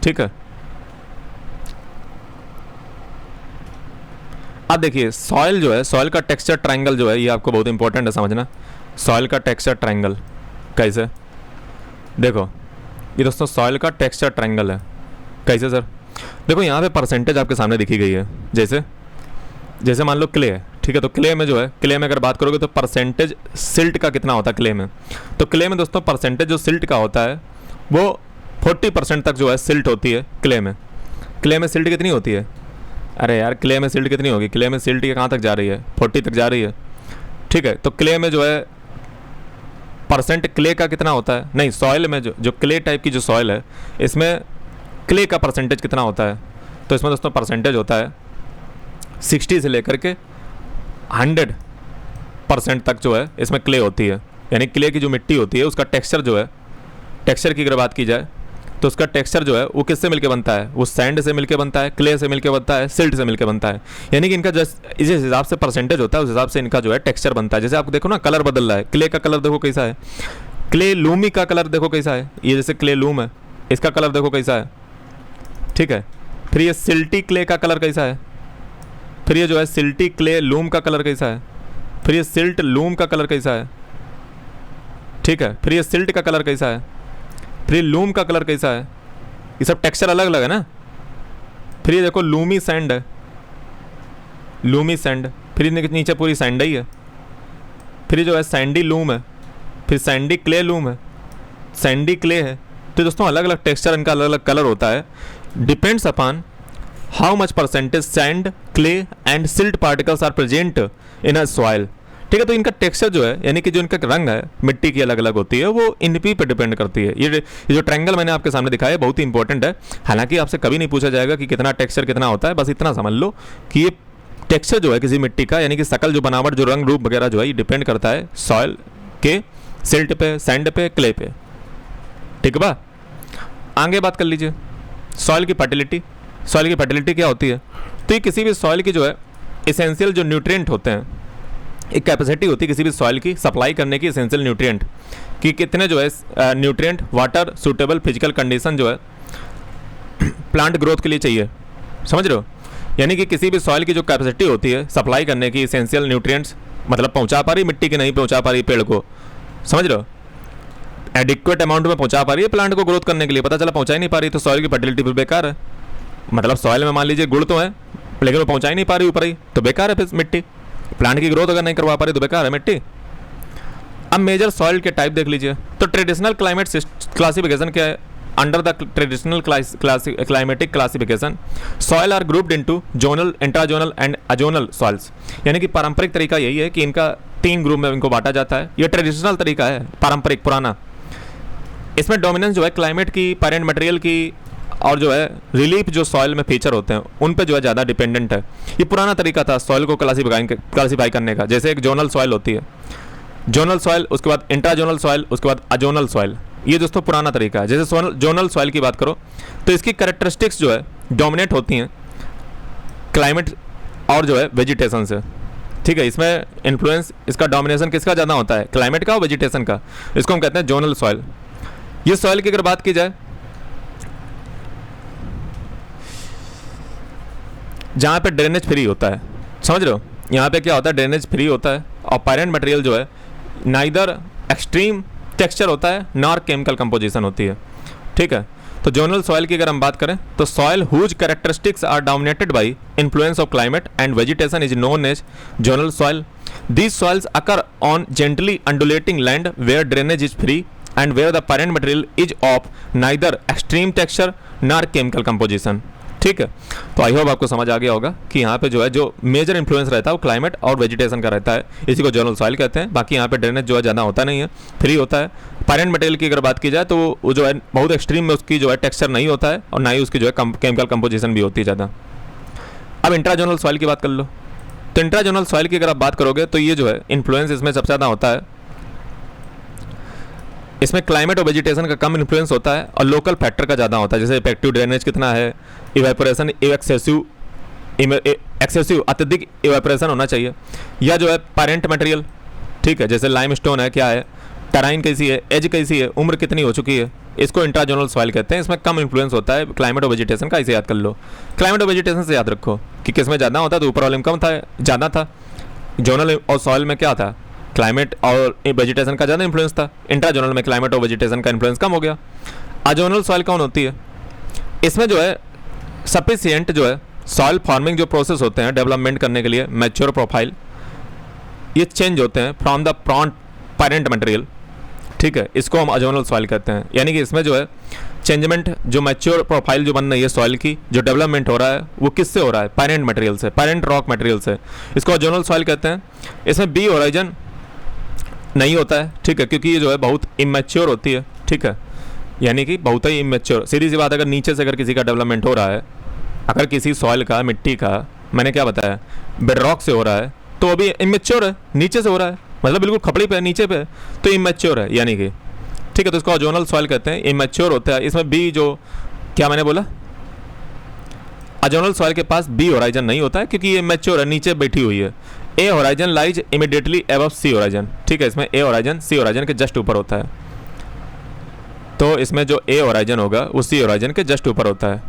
ठीक है। अब देखिए सॉइल जो है, सॉइल का टेक्सचर ट्रायंगल जो है, ये आपको बहुत इंपॉर्टेंट है समझना। सॉइल का टेक्सचर ट्रायंगल कैसे? देखो ये दोस्तों सॉइल का टेक्सचर ट्रायंगल है। कैसे सर? देखो यहाँ पे परसेंटेज आपके सामने दिखी गई है। जैसे जैसे मान लो क्ले है, ठीक है, तो क्ले में जो है, क्ले में अगर बात करोगे तो परसेंटेज सिल्ट का कितना होता है क्ले में, तो क्ले में दोस्तों परसेंटेज जो सिल्ट का होता है वो 40% तक जो है सिल्ट होती है क्ले में। क्ले में सिल्ट कितनी होती है? अरे यार क्ले में सिल्ट कितनी होगी? क्ले में सिल्ट ये कहाँ तक जा रही है? 40 तक जा रही है। ठीक है, तो क्ले में जो है परसेंट क्ले का कितना होता है? नहीं, सॉइल में जो क्ले टाइप की जो सॉइल है, इसमें क्ले का परसेंटेज कितना होता है? तो इसमें दोस्तों परसेंटेज होता है 60 से लेकर के 100% तक जो है इसमें क्ले होती है। यानी क्ले की जो मिट्टी होती है उसका टेक्सचर जो है, टेक्सचर की अगर बात की जाए तो उसका टेक्सचर जो है वो किससे मिलके बनता है? वो सैंड से मिलके बनता है, क्ले से मिलके बनता है, सिल्ट से मिलके बनता है। यानी कि इनका जिस हिसाब से परसेंटेज होता है उस हिसाब से इनका जो है टेक्सचर बनता है। जैसे आप देखो ना कलर बदल रहा है, क्ले का कलर देखो कैसा है, क्ले लूमी का कलर देखो कैसा है, ये जैसे क्ले लूम है इसका कलर देखो कैसा है। ठीक है, फिर ये सिल्टी क्ले का कलर कैसा है, फिर ये जो है सिल्टी क्ले लूम का कलर कैसा है, फिर ये सिल्ट लूम का कलर कैसा है। ठीक है, फिर ये सिल्ट का कलर कैसा है, फिर लूम का कलर कैसा है। ये सब टेक्सचर अलग अलग है ना। फिर ये देखो लूमी सैंड है, लूमी सैंड, फिर नीचे पूरी सैंड ही है। फिर जो है सैंडी लूम है, फिर सैंडी क्ले लूम है, सैंडी क्ले है। तो दोस्तों अलग अलग टेक्सचर, इनका अलग अलग कलर होता है। Depends upon how much percentage sand, clay and silt particles are present in a soil. ठीक है, तो इनका टेक्सचर जो है, यानी कि जो इनका रंग है मिट्टी की अलग अलग होती है, वो इनपी पे डिपेंड करती है। ये जो ट्रायंगल मैंने आपके सामने दिखाया है बहुत ही इंपॉर्टेंट है। हालांकि आपसे कभी नहीं पूछा जाएगा कि कितना टेक्सचर कितना होता है, बस इतना समझ लो कि ये टेक्सचर जो है किसी मिट्टी का, यानी कि शकल, जो बनावट, जो रंग रूप वगैरह जो है, ये डिपेंड करता है सॉइल के, सिल्ट पे, सैंड पे, क्ले पे। ठीक है बा, आगे बात कर लीजिए सॉइल की फर्टिलिटी। सॉइल की फर्टिलिटी क्या होती है? तो ये किसी भी सॉइल की जो है एसेंशियल जो न्यूट्रिएंट होते हैं, एक कैपेसिटी होती है किसी भी सॉइल की सप्लाई करने की, एसेंशियल न्यूट्रिएंट कि कितने जो है nutrient, water, suitable physical condition जो है प्लांट ग्रोथ के लिए चाहिए। समझ रहे हो? यानी कि किसी भी सॉइल की जो कैपेसिटी होती है सप्लाई करने की, एसेंशियल न्यूट्रिएंट्स, मतलब पहुंचा पा रही मिट्टी की, नहीं पहुंचा पा रही पेड़ को। समझ रहे हो? एडिक्वेट अमाउंट में पहुंचा पा रही है प्लांट को ग्रोथ करने के लिए, पता चला पहुंचा ही नहीं पा रही, तो सॉइल की फर्टिलिटी फिर बेकार है। मतलब सॉइल में मान लीजिए गुड़ तो है लेकिन वो पहुंचा ही नहीं पा रही ऊपर ही, तो बेकार है फिर मिट्टी। प्लांट की ग्रोथ अगर नहीं करवा पा रही तो बेकार है मिट्टी। अब मेजर सॉइल के टाइप देख लीजिए। तो ट्रेडिशनल क्लाइमेट क्लासिफिकेशन क्या है? Under the traditional climatic classification soil are grouped into zonal, intrazonal and azonal soils. यानी कि पारंपरिक तरीका यही है कि इनका 3 ग्रुप में इनको बांटा जाता है। ये ट्रेडिशनल तरीका है, पारंपरिक, पुराना। इसमें डोमिनेंस जो है क्लाइमेट की, पैरेंट मटेरियल की और जो है रिलीफ जो सॉइल में फीचर होते हैं उन पे जो है ज़्यादा डिपेंडेंट है। ये पुराना तरीका था सॉइल को क्लासीफाई करने का। जैसे एक जोनल सॉइल होती है, जोनल सॉइल, उसके बाद इंट्राजोनल सॉइल, उसके बाद अजोनल सॉइल। ये दोस्तों पुराना तरीका है। जैसे जोनल सॉइल की बात करो तो इसकी कैरेक्टरिस्टिक्स जो है डोमिनेट होती हैं क्लाइमेट और जो है वेजिटेशन से। ठीक है, इसमें इन्फ्लुएंस, इसका डोमिनेशन किसका ज़्यादा होता है? क्लाइमेट का और वेजिटेशन का। इसको हम कहते हैं जोनल सॉइल। ये सॉइल की अगर बात की जाए जहाँ पे ड्रेनेज फ्री होता है, समझ रहे हो? यहाँ पे क्या होता है? ड्रेनेज फ्री होता है और पैरेंट मटेरियल जो है नाइदर एक्सट्रीम टेक्सचर होता है नॉर केमिकल कंपोजिशन होती है। ठीक है, तो जोनल सॉइल की अगर हम बात करें तो soil whose characteristics are dominated by influence of climate and vegetation is known as zonal soil. These soils occur on gently undulating land where drainage is free and where the parent material is of neither extreme texture nor chemical composition. ठीक है, तो I hope आपको समझ आ गया होगा कि यहाँ पे जो है जो मेजर इन्फ्लुएंस रहता है वो क्लाइमेट और वेजिटेशन का रहता है, इसी को जोनल सॉइल कहते हैं। बाकी यहाँ पे ड्रेनेज जो है ज़्यादा होता नहीं है, फ्री होता है। पेरेंट मटेरियल की अगर बात की जाए तो वो जो है बहुत एक्सट्रीम में उसकी जो है टेक्सचर नहीं होता है और ना ही उसकी जो है केमिकल कंपोजिशन भी होती है ज़्यादा। अब इंट्राजोनल सॉइल की बात कर लो, तो इंट्राजोनल सॉइल की अगर आप बात करोगे तो ये जो है इन्फ्लुएंस इसमें सबसे ज़्यादा होता है, इसमें क्लाइमेट और वेजिटेशन का कम इन्फ्लुएंस होता है और लोकल फैक्टर का ज़्यादा होता है, जैसे इफेक्टिव ड्रेनेज कितना है, इवेपोरेशन एक्सेसिव अत्यधिक इवेपोरेशन होना चाहिए, या जो है पेरेंट मटेरियल, ठीक है, जैसे लाइमस्टोन है, क्या है, टराइन कैसी है, एज कैसी है, उम्र कितनी हो चुकी है, इसको इंट्राजोनल सॉइल कहते हैं। इसमें कम इन्फ्लुएंस होता है क्लाइमेट और वेजिटेशन का, इसे याद कर लो। क्लाइमेट और वेजिटेशन से याद रखो कि किसमें ज़्यादा होता है, तो ऊपर वाले में कम था, ज़्यादा था। जोनल और सॉइल में क्या था, क्लाइमेट और वेजिटेशन का ज़्यादा इन्फ्लुएंस था, इंट्राजोनल में क्लाइमेट और वेजिटेशन का इन्फ्लुएंस कम हो गया। अजोनल सॉइल कौन होती है, इसमें जो है सफिशिएंट जो है सॉइल फॉर्मिंग जो प्रोसेस होते हैं डेवलपमेंट करने के लिए, मैच्योर प्रोफाइल ये चेंज होते हैं फ्रॉम द पेरेंट मटेरियल, ठीक है, इसको हम अजोनल सॉइल कहते हैं। यानी कि इसमें जो है चेंजमेंट, जो मैच्योर प्रोफाइल जो बन रही है सॉइल की, जो डेवलपमेंट हो रहा है वो किससे हो रहा है, पेरेंट मटेरियल से, पेरेंट रॉक मटेरियल से, इसको अजोनल सॉइल कहते हैं। इसमें बी होराइजन नहीं होता है, ठीक है, क्योंकि ये जो है बहुत इमेच्योर होती है, ठीक है, यानी कि बहुत ही इमेच्योर। सीधी सी बात, अगर नीचे से अगर किसी का डेवलपमेंट हो रहा है, अगर किसी सॉइल का, मिट्टी का, मैंने क्या बताया, बेडरॉक से हो रहा है, तो अभी इमेच्योर है, नीचे से हो रहा है, मतलब बिल्कुल खपड़ी पे है, नीचे पे है, तो इमेच्योर है, यानी कि, ठीक है, तो इसको अजोनल सॉइल कहते हैं, इमेच्योर होता है। इसमें बी जो, क्या मैंने बोला, अजोनल सॉइल के पास बी होराइजन नहीं होता है क्योंकि ये मैच्योर है, नीचे बैठी हुई है। A horizon lies immediately above C horizon, ठीक है, इसमें ए होराइजन सी होराइजन के जस्ट ऊपर होता है, तो इसमें जो ए होराइजन होगा वो सी होराइजन के जस्ट ऊपर होता है,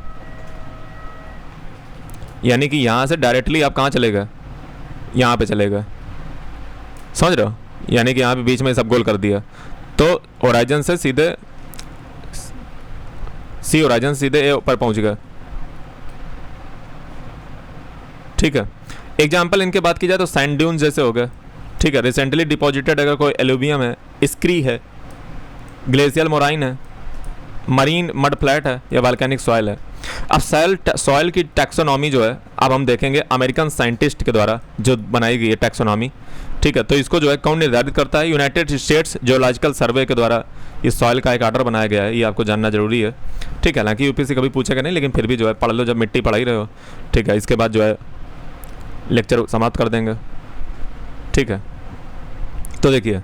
यानी कि यहाँ से डायरेक्टली आप कहाँ चलेगा, यहाँ पे चलेगा, समझ रहे हो, यानी कि यहाँ पे बीच में सब गोल कर दिया, तो होराइजन से सीधे सी होराइजन सीधे ए ऊपर पहुँच गया, ठीक है। एग्जाम्पल इनके बात की जाए तो सैंड ड्यून्स जैसे हो गए, ठीक है, रिसेंटली डिपॉजिटेड अगर कोई एल्यूवियम है, स्क्री है, ग्लेशियल मोराइन है, मरीन मड फ्लैट है, या वॉल्केनिक सॉइल है। अब सॉइल की टैक्सोनॉमी जो है अब हम देखेंगे अमेरिकन साइंटिस्ट के द्वारा जो बनाई गई है टैक्सोनॉमी, ठीक है, तो इसको जो है कौन निर्धारित करता है, यूनाइटेड स्टेट्स जियोलॉजिकल सर्वे के द्वारा इस सॉइल का एक ऑर्डर बनाया गया है, ये आपको जानना जरूरी है, ठीक है। हालांकि यूपीएससी कभी पूछेगा नहीं, लेकिन फिर भी जो है पढ़ लो, जब मिट्टी पढ़ा ही रहे हो, ठीक है, इसके बाद जो है लेक्चर समाप्त कर देंगे, ठीक है। तो देखिए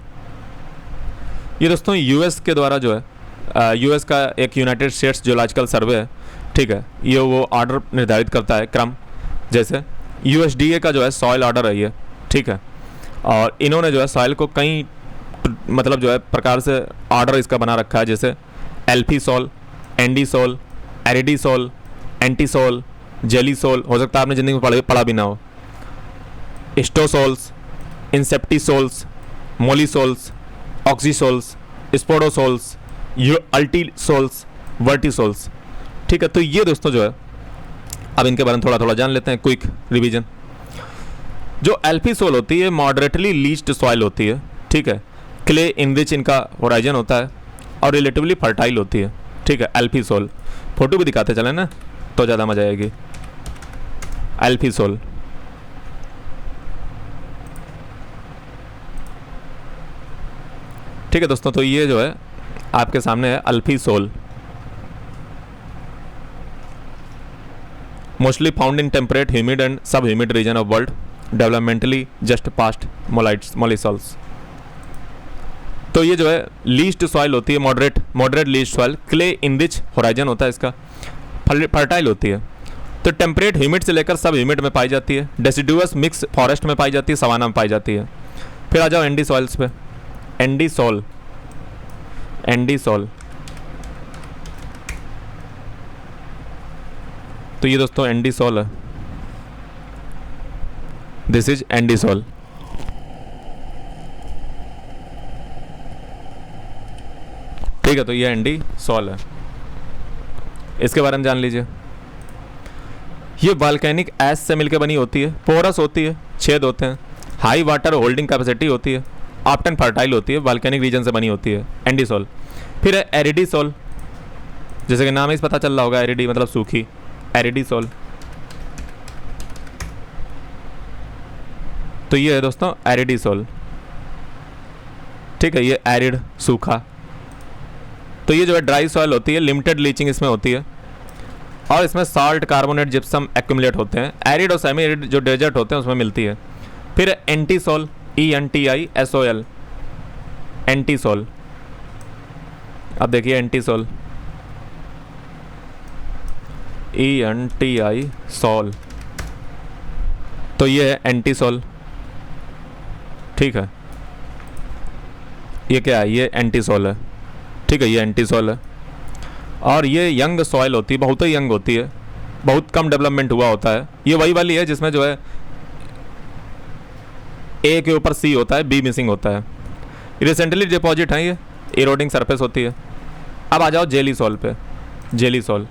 ये दोस्तों यूएस के द्वारा जो है यूएस का एक यूनाइटेड स्टेट्स जियोलॉजिकल सर्वे है, ठीक है, ये वो ऑर्डर निर्धारित करता है क्रम, जैसे यूएसडीए का जो है सॉइल ऑर्डर है ये, ठीक है, और इन्होंने जो है सॉइल को कई मतलब जो है प्रकार से ऑर्डर इसका बना रखा है, जैसे alfisol, andisol, aridisol, entisol, gelisol, हो सकता है आपने जिंदगी में पढ़ा भी ना हो, स्टोसोल्स, इंसेप्टिसोल्स, मोलीसोल्स, ऑक्सीसोल्स, स्पोडोसोल्स, अल्टीसोल्स, वर्टिसोल्स, ठीक है। तो ये दोस्तों जो है अब इनके बारे में थोड़ा थोड़ा जान लेते हैं, क्विक रिवीजन। जो एल्फी सोल होती है मॉडरेटली लीच्ड सॉइल होती है, ठीक है, क्ले इनरिच इनका होराइजन होता है और रिलेटिवली फर्टाइल होती है, ठीक है, एल्फी सोल। फोटो भी दिखाते चले ना तो ज़्यादा मजा आएगी। एल्फी सोल, ठीक है दोस्तों, तो ये जो है आपके सामने है alfisol, mostly found in temperate humid and sub humid region of world, developmentally just past mollisols. तो ये जो है लीस्ट सॉइल होती है, moderate leached soil, clay enrich horizon होता है इसका, फर्टाइल होती है, तो टेम्परेट ह्यूमिड से लेकर सब ह्यूमिड में पाई जाती है, डेसिडुअस मिक्स फॉरेस्ट में पाई जाती है, सवाना में पाई जाती है। फिर आ जाओ एंडी सॉइल्स पे, एंडी सॉल, तो ये दोस्तों एंडी सॉल है, दिस इज एंडी सॉल, ठीक है, तो ये एंडी सॉल है, इसके बारे में जान लीजिए। ये वॉल्केनिक ऐश से मिलकर बनी होती है, पोरस होती है, छेद होते हैं, हाई वाटर होल्डिंग कैपेसिटी होती है, ऑफ्टन फर्टाइल होती है, वॉल्केनिक रीजन से बनी होती है एंडी सॉल। फिर है एरिडी सॉइल, जैसे कि नाम ही पता चल रहा होगा, एरिडी मतलब सूखी, एरिडी सॉइल। तो ये है दोस्तों एरिडी सॉइल, ठीक है, ये एरिड सूखा। तो ये जो है ड्राई सॉइल होती है, लिमिटेड लीचिंग इसमें होती है और इसमें साल्ट, कार्बोनेट, जिप्सम एक्यूमुलेट होते हैं। एरिड और सेमी एरिड जो डेजर्ट होते हैं उसमें मिलती है। फिर anti soil, ENTISOL, anti soil. अब देखिए एंटी सॉइल, ENTISOL, तो ये है एंटी सॉइल, ठीक है। ये क्या है, ये एंटी सॉइल है, ठीक है, ये एंटी सॉइल है। और ये यंग सॉइल होती है, बहुत ही यंग होती है, बहुत कम डेवलपमेंट हुआ होता है। ये वही वाली है जिसमें जो है ए के ऊपर C होता है, B मिसिंग होता है। रिसेंटली डिपॉजिट है, ये इरोडिंग सरफेस होती है। अब आ जाओ जेली सॉइल पे, जेली सॉइल,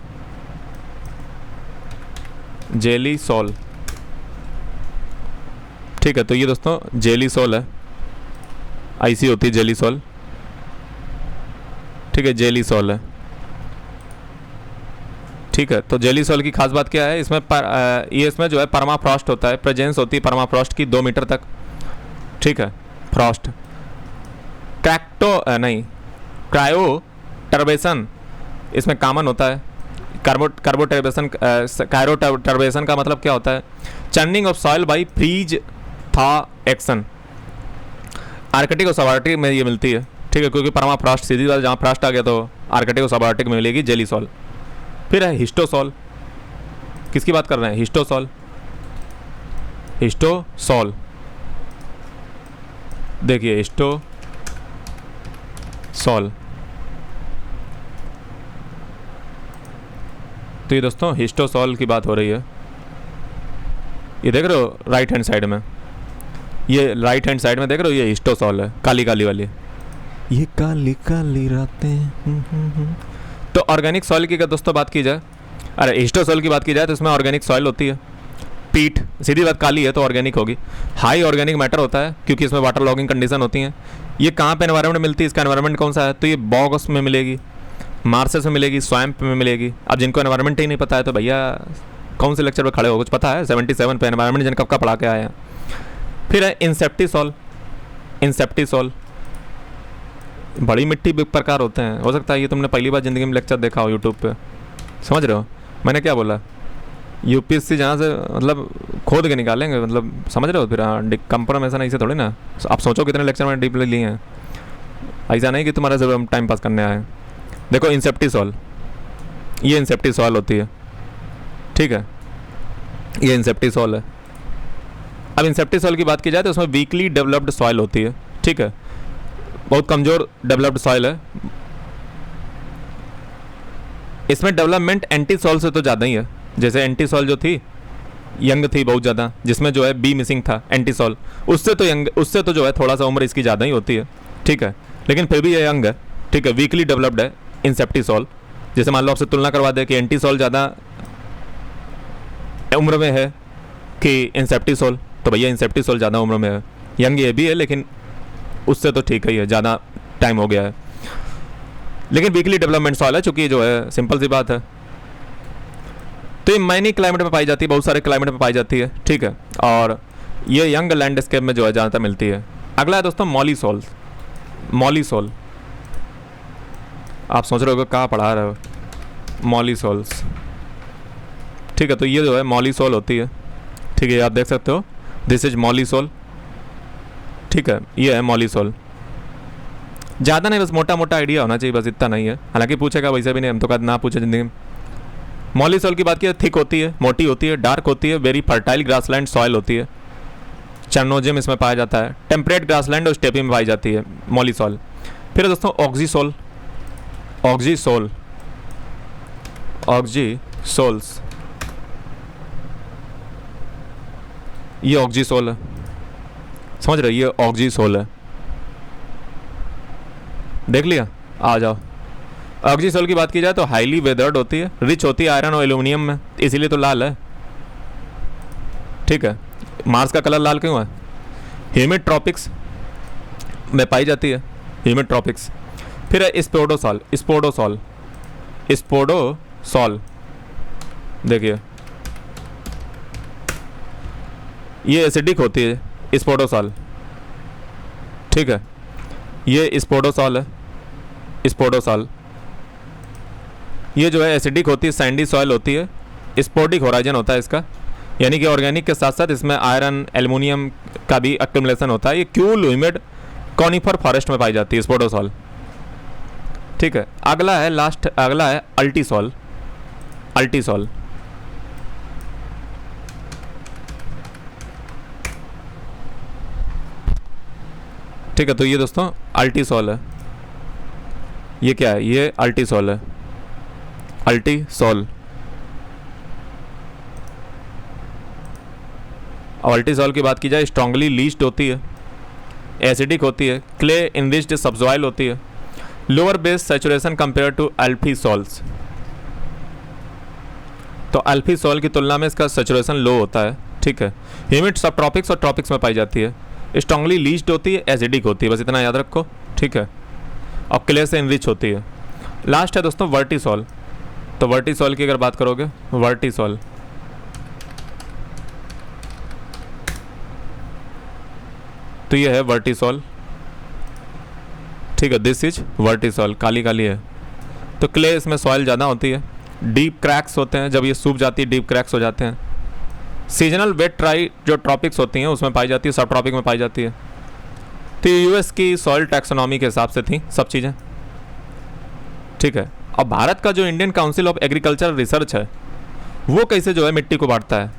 जेली सॉइल, ठीक है। तो ये दोस्तों जेली सॉइल है, ऐसी होती है जेली सॉइल, ठीक है, जेली सॉइल है, ठीक है। तो जेली सॉइल की खास बात क्या है, इसमें ये इसमें जो है परमाफ्रॉस्ट होता है, प्रेजेंस होती है परमाफ्रॉस्ट की 2 मीटर तक, ठीक है, फ्रॉस्ट। क्रायो टर्बेशन इसमें कॉमन होता है। कायरो टर्बेशन का मतलब क्या होता है, churning of soil by freeze thaw action. Arctic और सबार्टिक में ये मिलती है, ठीक है, क्योंकि परमाफ्रॉस्ट सीधी बात, जहाँ फ्रॉस्ट आ गया तो आर्कटिक और सबार्टिक में मिलेगी जेली सॉइल। फिर है हिस्टोसॉल, किसकी बात कर रहे हैं, हिस्टोसॉल, हिस्टोसॉल, देखिए हिस्टोसॉल। तो ये दोस्तों हिस्टोसॉल की बात हो रही है। ये देख रहे हो राइट हैंड साइड में, ये राइट हैंड साइड में देख रहे हो, ये हिस्टोसॉल है, काली काली वाली, ये काली काली रातें। तो ऑर्गेनिक सॉइल की दोस्तों बात की जाए, अरे हिस्टोसॉइल की बात की जाए तो इसमें ऑर्गेनिक सॉइल होती है। पीट सीधी बात काली है तो ऑर्गेनिक होगी। हाई ऑर्गेनिक मैटर होता है क्योंकि इसमें वाटर लॉगिंग कंडीशन होती हैं। ये कहाँ पे एनवायरनमेंट मिलती है, इसका एनवायरनमेंट कौन सा है, तो ये बॉग्स में मिलेगी, मार्सेस में मिलेगी, स्वैम्प में मिलेगी। अब जिनको एनवायरनमेंट ही नहीं पता है तो भैया कौन से लेक्चर पे खड़े हो, कुछ पता है 77 पे एनवायरनमेंट जिन कब का पढ़ा के आए हैं। फिर है इंसेप्टिसॉल, इंसेप्टिसॉल बड़ी मिट्टी प्रकार होते हैं, हो सकता है ये तुमने पहली बार ज़िंदगी में लेक्चर देखा हो यूट्यूब पे, समझ रहे हो मैंने क्या बोला। यूपीएससी जहाँ से मतलब खोद के निकालेंगे, मतलब समझ रहे हो। फिर कंप्रोमेशन ऐसे थोड़ी ना, आप सोचो कितने लेक्चर मैंने डीपली लिए हैं, ऐसा नहीं कि तुम्हारा सिर्फ टाइम पास करने आए। देखो इंसेप्टिसॉल, ये इंसेप्टिसॉल होती है, ठीक है, ये इंसेप्टिसॉल है। अब इंसेप्टिसॉल की बात की जाए तो उसमें वीकली डेवलप्ड सॉइल होती है, ठीक है, बहुत कमज़ोर डेवलप्ड सॉइल है। इसमें डेवलपमेंट एंटी सॉइल से तो ज़्यादा ही है। जैसे एंटी सॉइल जो थी यंग थी बहुत ज़्यादा, जिसमें जो है बी मिसिंग था एंटी सॉइल, उससे तो जो है थोड़ा सा उम्र इसकी ज़्यादा ही होती है, ठीक है, लेकिन फिर भी ये यंग है, ठीक है, वीकली डेवलप्ड है इंसेप्टिसॉल। जैसे मान लो आपसे तुलना करवा दे कि एंटीसॉल ज़्यादा उम्र में है कि इंसेप्टिसॉल, तो भैया इंसेप्टिसॉल ज़्यादा उम्र में है। यंग ये भी है लेकिन उससे तो ठीक ही है, ज़्यादा टाइम हो गया है, लेकिन वीकली डेवलपमेंट सॉइल है, चूँकि जो है सिंपल सी बात है। तो ये मैनी क्लाइमेट में पाई जाती है, बहुत सारे क्लाइमेट में पाई जाती है, ठीक है, और ये यंग लैंडस्केप में जो है ज़्यादातर मिलती है। अगला है दोस्तों मॉलीसॉल, मॉलीसॉल आप सोच रहे हो कहाँ पढ़ा रहे हो, मॉलीसॉल्स, ठीक है। तो ये जो है मॉलीसॉल होती है, ठीक है, आप देख सकते हो दिस इज मॉलीसॉल, ठीक है, ये है मॉलीसॉल। ज़्यादा नहीं, बस मोटा मोटा आइडिया होना चाहिए, बस इतना नहीं है। हालांकि पूछेगा वैसे भी नहीं, हम तो कद ना पूछे ज़िंदगी में। मॉलीसॉल की बात की थिक होती है, मोटी होती है, डार्क होती है, वेरी फर्टाइल ग्रासलैंड सॉइल होती है, चर्नोजियम इसमें पाया जाता है, टेम्परेट ग्रासलैंड और स्टेपी में पाई जाती है मॉलीसॉल। फिर दोस्तों ऑक्सीसॉल, ऑक्सीसॉल, ऑक्सीसॉल्स, ये ऑक्सीसॉल है, समझ रहे, ये ऑक्सीसॉल है, देख लिया। आ जाओ ऑक्सीसॉल की बात की जाए तो हाईली वेदर्ड होती है, रिच होती है आयरन और एल्यूमिनियम में, इसीलिए तो लाल है, ठीक है। मार्स का कलर लाल क्यों है, ह्यूमिड ट्रॉपिक्स में पाई जाती है, ह्यूमिड ट्रॉपिक्स। फिर है स्पोडोसॉल, स्पोडोसॉल, स्पोडोसॉल, देखिए ये एसिडिक होती है स्पोडोसॉल, ठीक है, ये स्पोडोसॉल है, स्पोडोसॉल। ये जो है एसिडिक होती है, सैंडी सॉइल होती है, स्पोडिक होराइजन होता है इसका, यानी कि ऑर्गेनिक के साथ साथ इसमें आयरन एल्युमिनियम का भी एक्यूमुलेशन होता है। ये क्यूल ह्यूमिड कॉनिफर फॉरेस्ट में पाई जाती है स्पोडोसॉल, ठीक है। अगला है लास्ट, अगला है अल्टीसॉल, अल्टीसॉल, ठीक है। तो ये दोस्तों अल्टीसॉल है, ये क्या है, ये अल्टीसॉल है, अल्टीसॉल। और अल्टीसॉल की बात की जाए, स्ट्रांगली लीच्ड होती है, एसिडिक होती है, क्ले इनरिच्ड सबसॉइल होती है, lower base saturation compare to alfisols. तो अल्फीसॉल की तुलना में इसका सैचुरेशन लो होता है, ठीक है। ह्यूमिड सब ट्रॉपिक्स और ट्रॉपिक्स में पाई जाती है, स्ट्रांगली लीच्ड होती है, एसिडिक होती है, बस इतना याद रखो, ठीक है। और क्ले से इनरिच होती है। लास्ट है दोस्तों वर्टिसॉल। तो वर्टिसॉल की अगर बात करोगे, वर्टिसॉल, तो ये है वर्टिसॉल, ठीक है। दिस इज वर्टिसॉल, काली काली है। तो क्ले इसमें सॉइल ज़्यादा होती है, डीप क्रैक्स होते हैं, जब ये सूख जाती है डीप क्रैक्स हो जाते हैं। सीजनल वेट ड्राई जो ट्रॉपिक्स होती हैं उसमें पाई जाती है, सब ट्रॉपिक में पाई जाती है। तो यूएस की सॉइल टैक्सोनॉमी के हिसाब से थी सब चीज़ें, ठीक है। अब भारत का जो Indian council of agriculture research है वो कैसे जो है मिट्टी को बांटता है,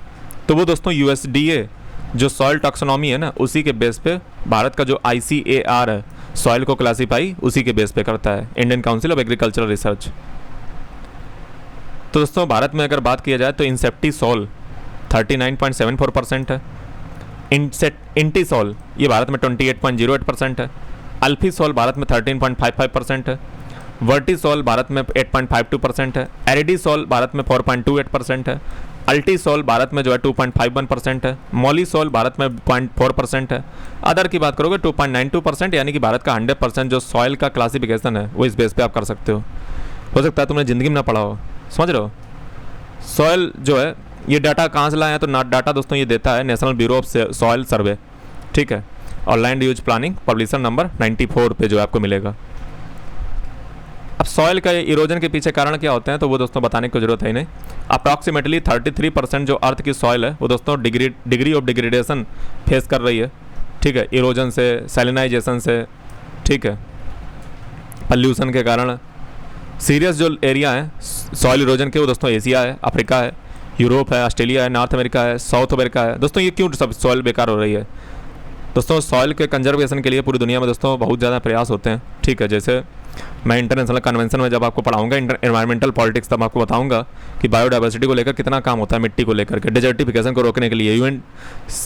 तो वो दोस्तों यूएसडीए जो सॉइल टैक्सोनॉमी है ना, उसी के बेस पे भारत का जो आईसीएआर है सॉइल को क्लासीफाई उसी के बेस पे करता है, Indian council of agricultural research. तो दोस्तों भारत में अगर बात किया जाए तो इंसेप्टिसॉल 39.74% है, इंटीसॉल ये भारत में 28.08% है, अल्फीसॉल भारत में 13.55% है, वर्टिसॉल भारत में 8.52% है, एरिडीसॉल भारत में 4.28% है, अल्टीसॉल भारत में जो है 2.51% है, मॉलीसॉल भारत में 0.4% है। अदर की बात करोगे 2.92%, यानी कि भारत का 100% जो सॉइल का क्लासिफिकेशन है वो इस बेस पे आप कर सकते हो सकता है तुमने ज़िंदगी में ना पढ़ा हो, समझ रहे हो। सॉइल जो है ये डाटा कहाँ से लाए हैं, तो डाटा दोस्तों ये देता है नेशनल ब्यूरो ऑफ सॉइल सर्वे, ठीक है, और land use planning publisher number 94 पे जो आपको मिलेगा। अब सॉइल का इरोजन के पीछे कारण क्या होते हैं तो वो दोस्तों बताने की जरूरत है ही नहीं। अप्रॉक्सीमेटली 33% जो अर्थ की सॉइल है वो दोस्तों डिग्री ऑफ डिग्रेडेशन फेस कर रही है, ठीक है, इरोजन से, सैलिनाइजेशन से, ठीक है, पॉल्यूशन के कारण। सीरियस जो एरिया है सॉइल इरोजन के वो दोस्तों एशिया है, अफ्रीका है, यूरोप है, ऑस्ट्रेलिया है, नॉर्थ अमेरिका है, साउथ अमेरिका है। दोस्तों ये क्यों सब सॉइल बेकार हो रही है, दोस्तों सॉइल के कंजर्वेशन के लिए पूरी दुनिया में दोस्तों बहुत ज़्यादा प्रयास होते हैं, ठीक है। जैसे मैं इंटरनेशनल कन्वेंशन में जब आपको पढ़ाऊंगा एनवायरमेंटल पॉलिटिक्स, तब आपको बताऊंगा कि बायोडाइवर्सिटी को लेकर कितना काम होता है, मिट्टी को लेकर के, डेजर्टिफिकेशन को रोकने के लिए, यूएन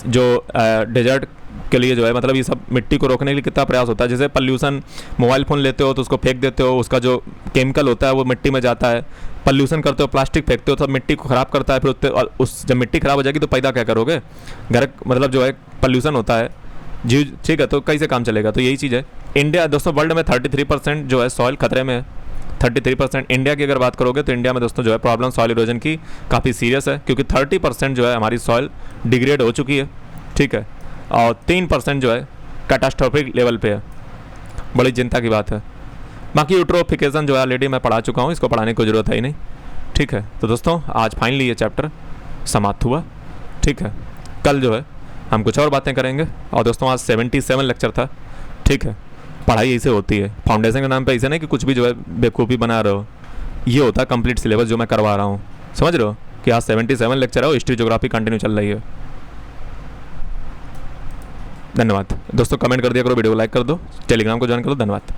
जो डेजर्ट के लिए जो है मतलब ये सब मिट्टी को रोकने के लिए कितना प्रयास होता है। जैसे पॉल्यूशन, मोबाइल फ़ोन लेते हो तो उसको फेंक देते हो, उसका जो केमिकल होता है वो मिट्टी में जाता है। पॉल्यूशन करते हो, प्लास्टिक फेंकते हो तो मिट्टी को ख़राब करता है, फिर उस जब मिट्टी ख़राब हो जाएगी तो पैदा क्या करोगे, घर मतलब जो है पॉल्यूशन होता है जी, ठीक है। तो कैसे काम चलेगा, तो यही चीज़ है। इंडिया दोस्तों वर्ल्ड में 33% जो है सॉइल खतरे में है, 33%। इंडिया की अगर बात करोगे तो इंडिया में दोस्तों जो है प्रॉब्लम सॉइल इरोजन की काफ़ी सीरियस है, क्योंकि 30% जो है हमारी सॉइल डिग्रेड हो चुकी है, ठीक है, और 3% जो है कैटास्ट्रोफिक लेवल पे है, बड़ी चिंता की बात है। बाकी यूट्रोफिकेशन जो है ऑलरेडी मैं पढ़ा चुका हूँ, इसको पढ़ाने की ज़रूरत है ही नहीं, ठीक है। तो दोस्तों आज फाइनली ये चैप्टर समाप्त हुआ, ठीक है। कल जो है हम कुछ और बातें करेंगे। और दोस्तों आज 77 लेक्चर था, ठीक है। पढ़ाई ऐसे होती है, फाउंडेशन के नाम पे ऐसे नहीं कि कुछ भी जो है बेवकूफ़ी बना रहे हो, ये होता है कंप्लीट सिलेबस जो मैं करवा रहा हूँ, समझ रहे हो कि आज 77 लेक्चर है, हिस्ट्री ज्योग्राफी कंटिन्यू चल रही है। धन्यवाद दोस्तों, कमेंट कर दिया करो, वीडियो को लाइक कर दो, टेलीग्राम को ज्वाइन कर दो, धन्यवाद।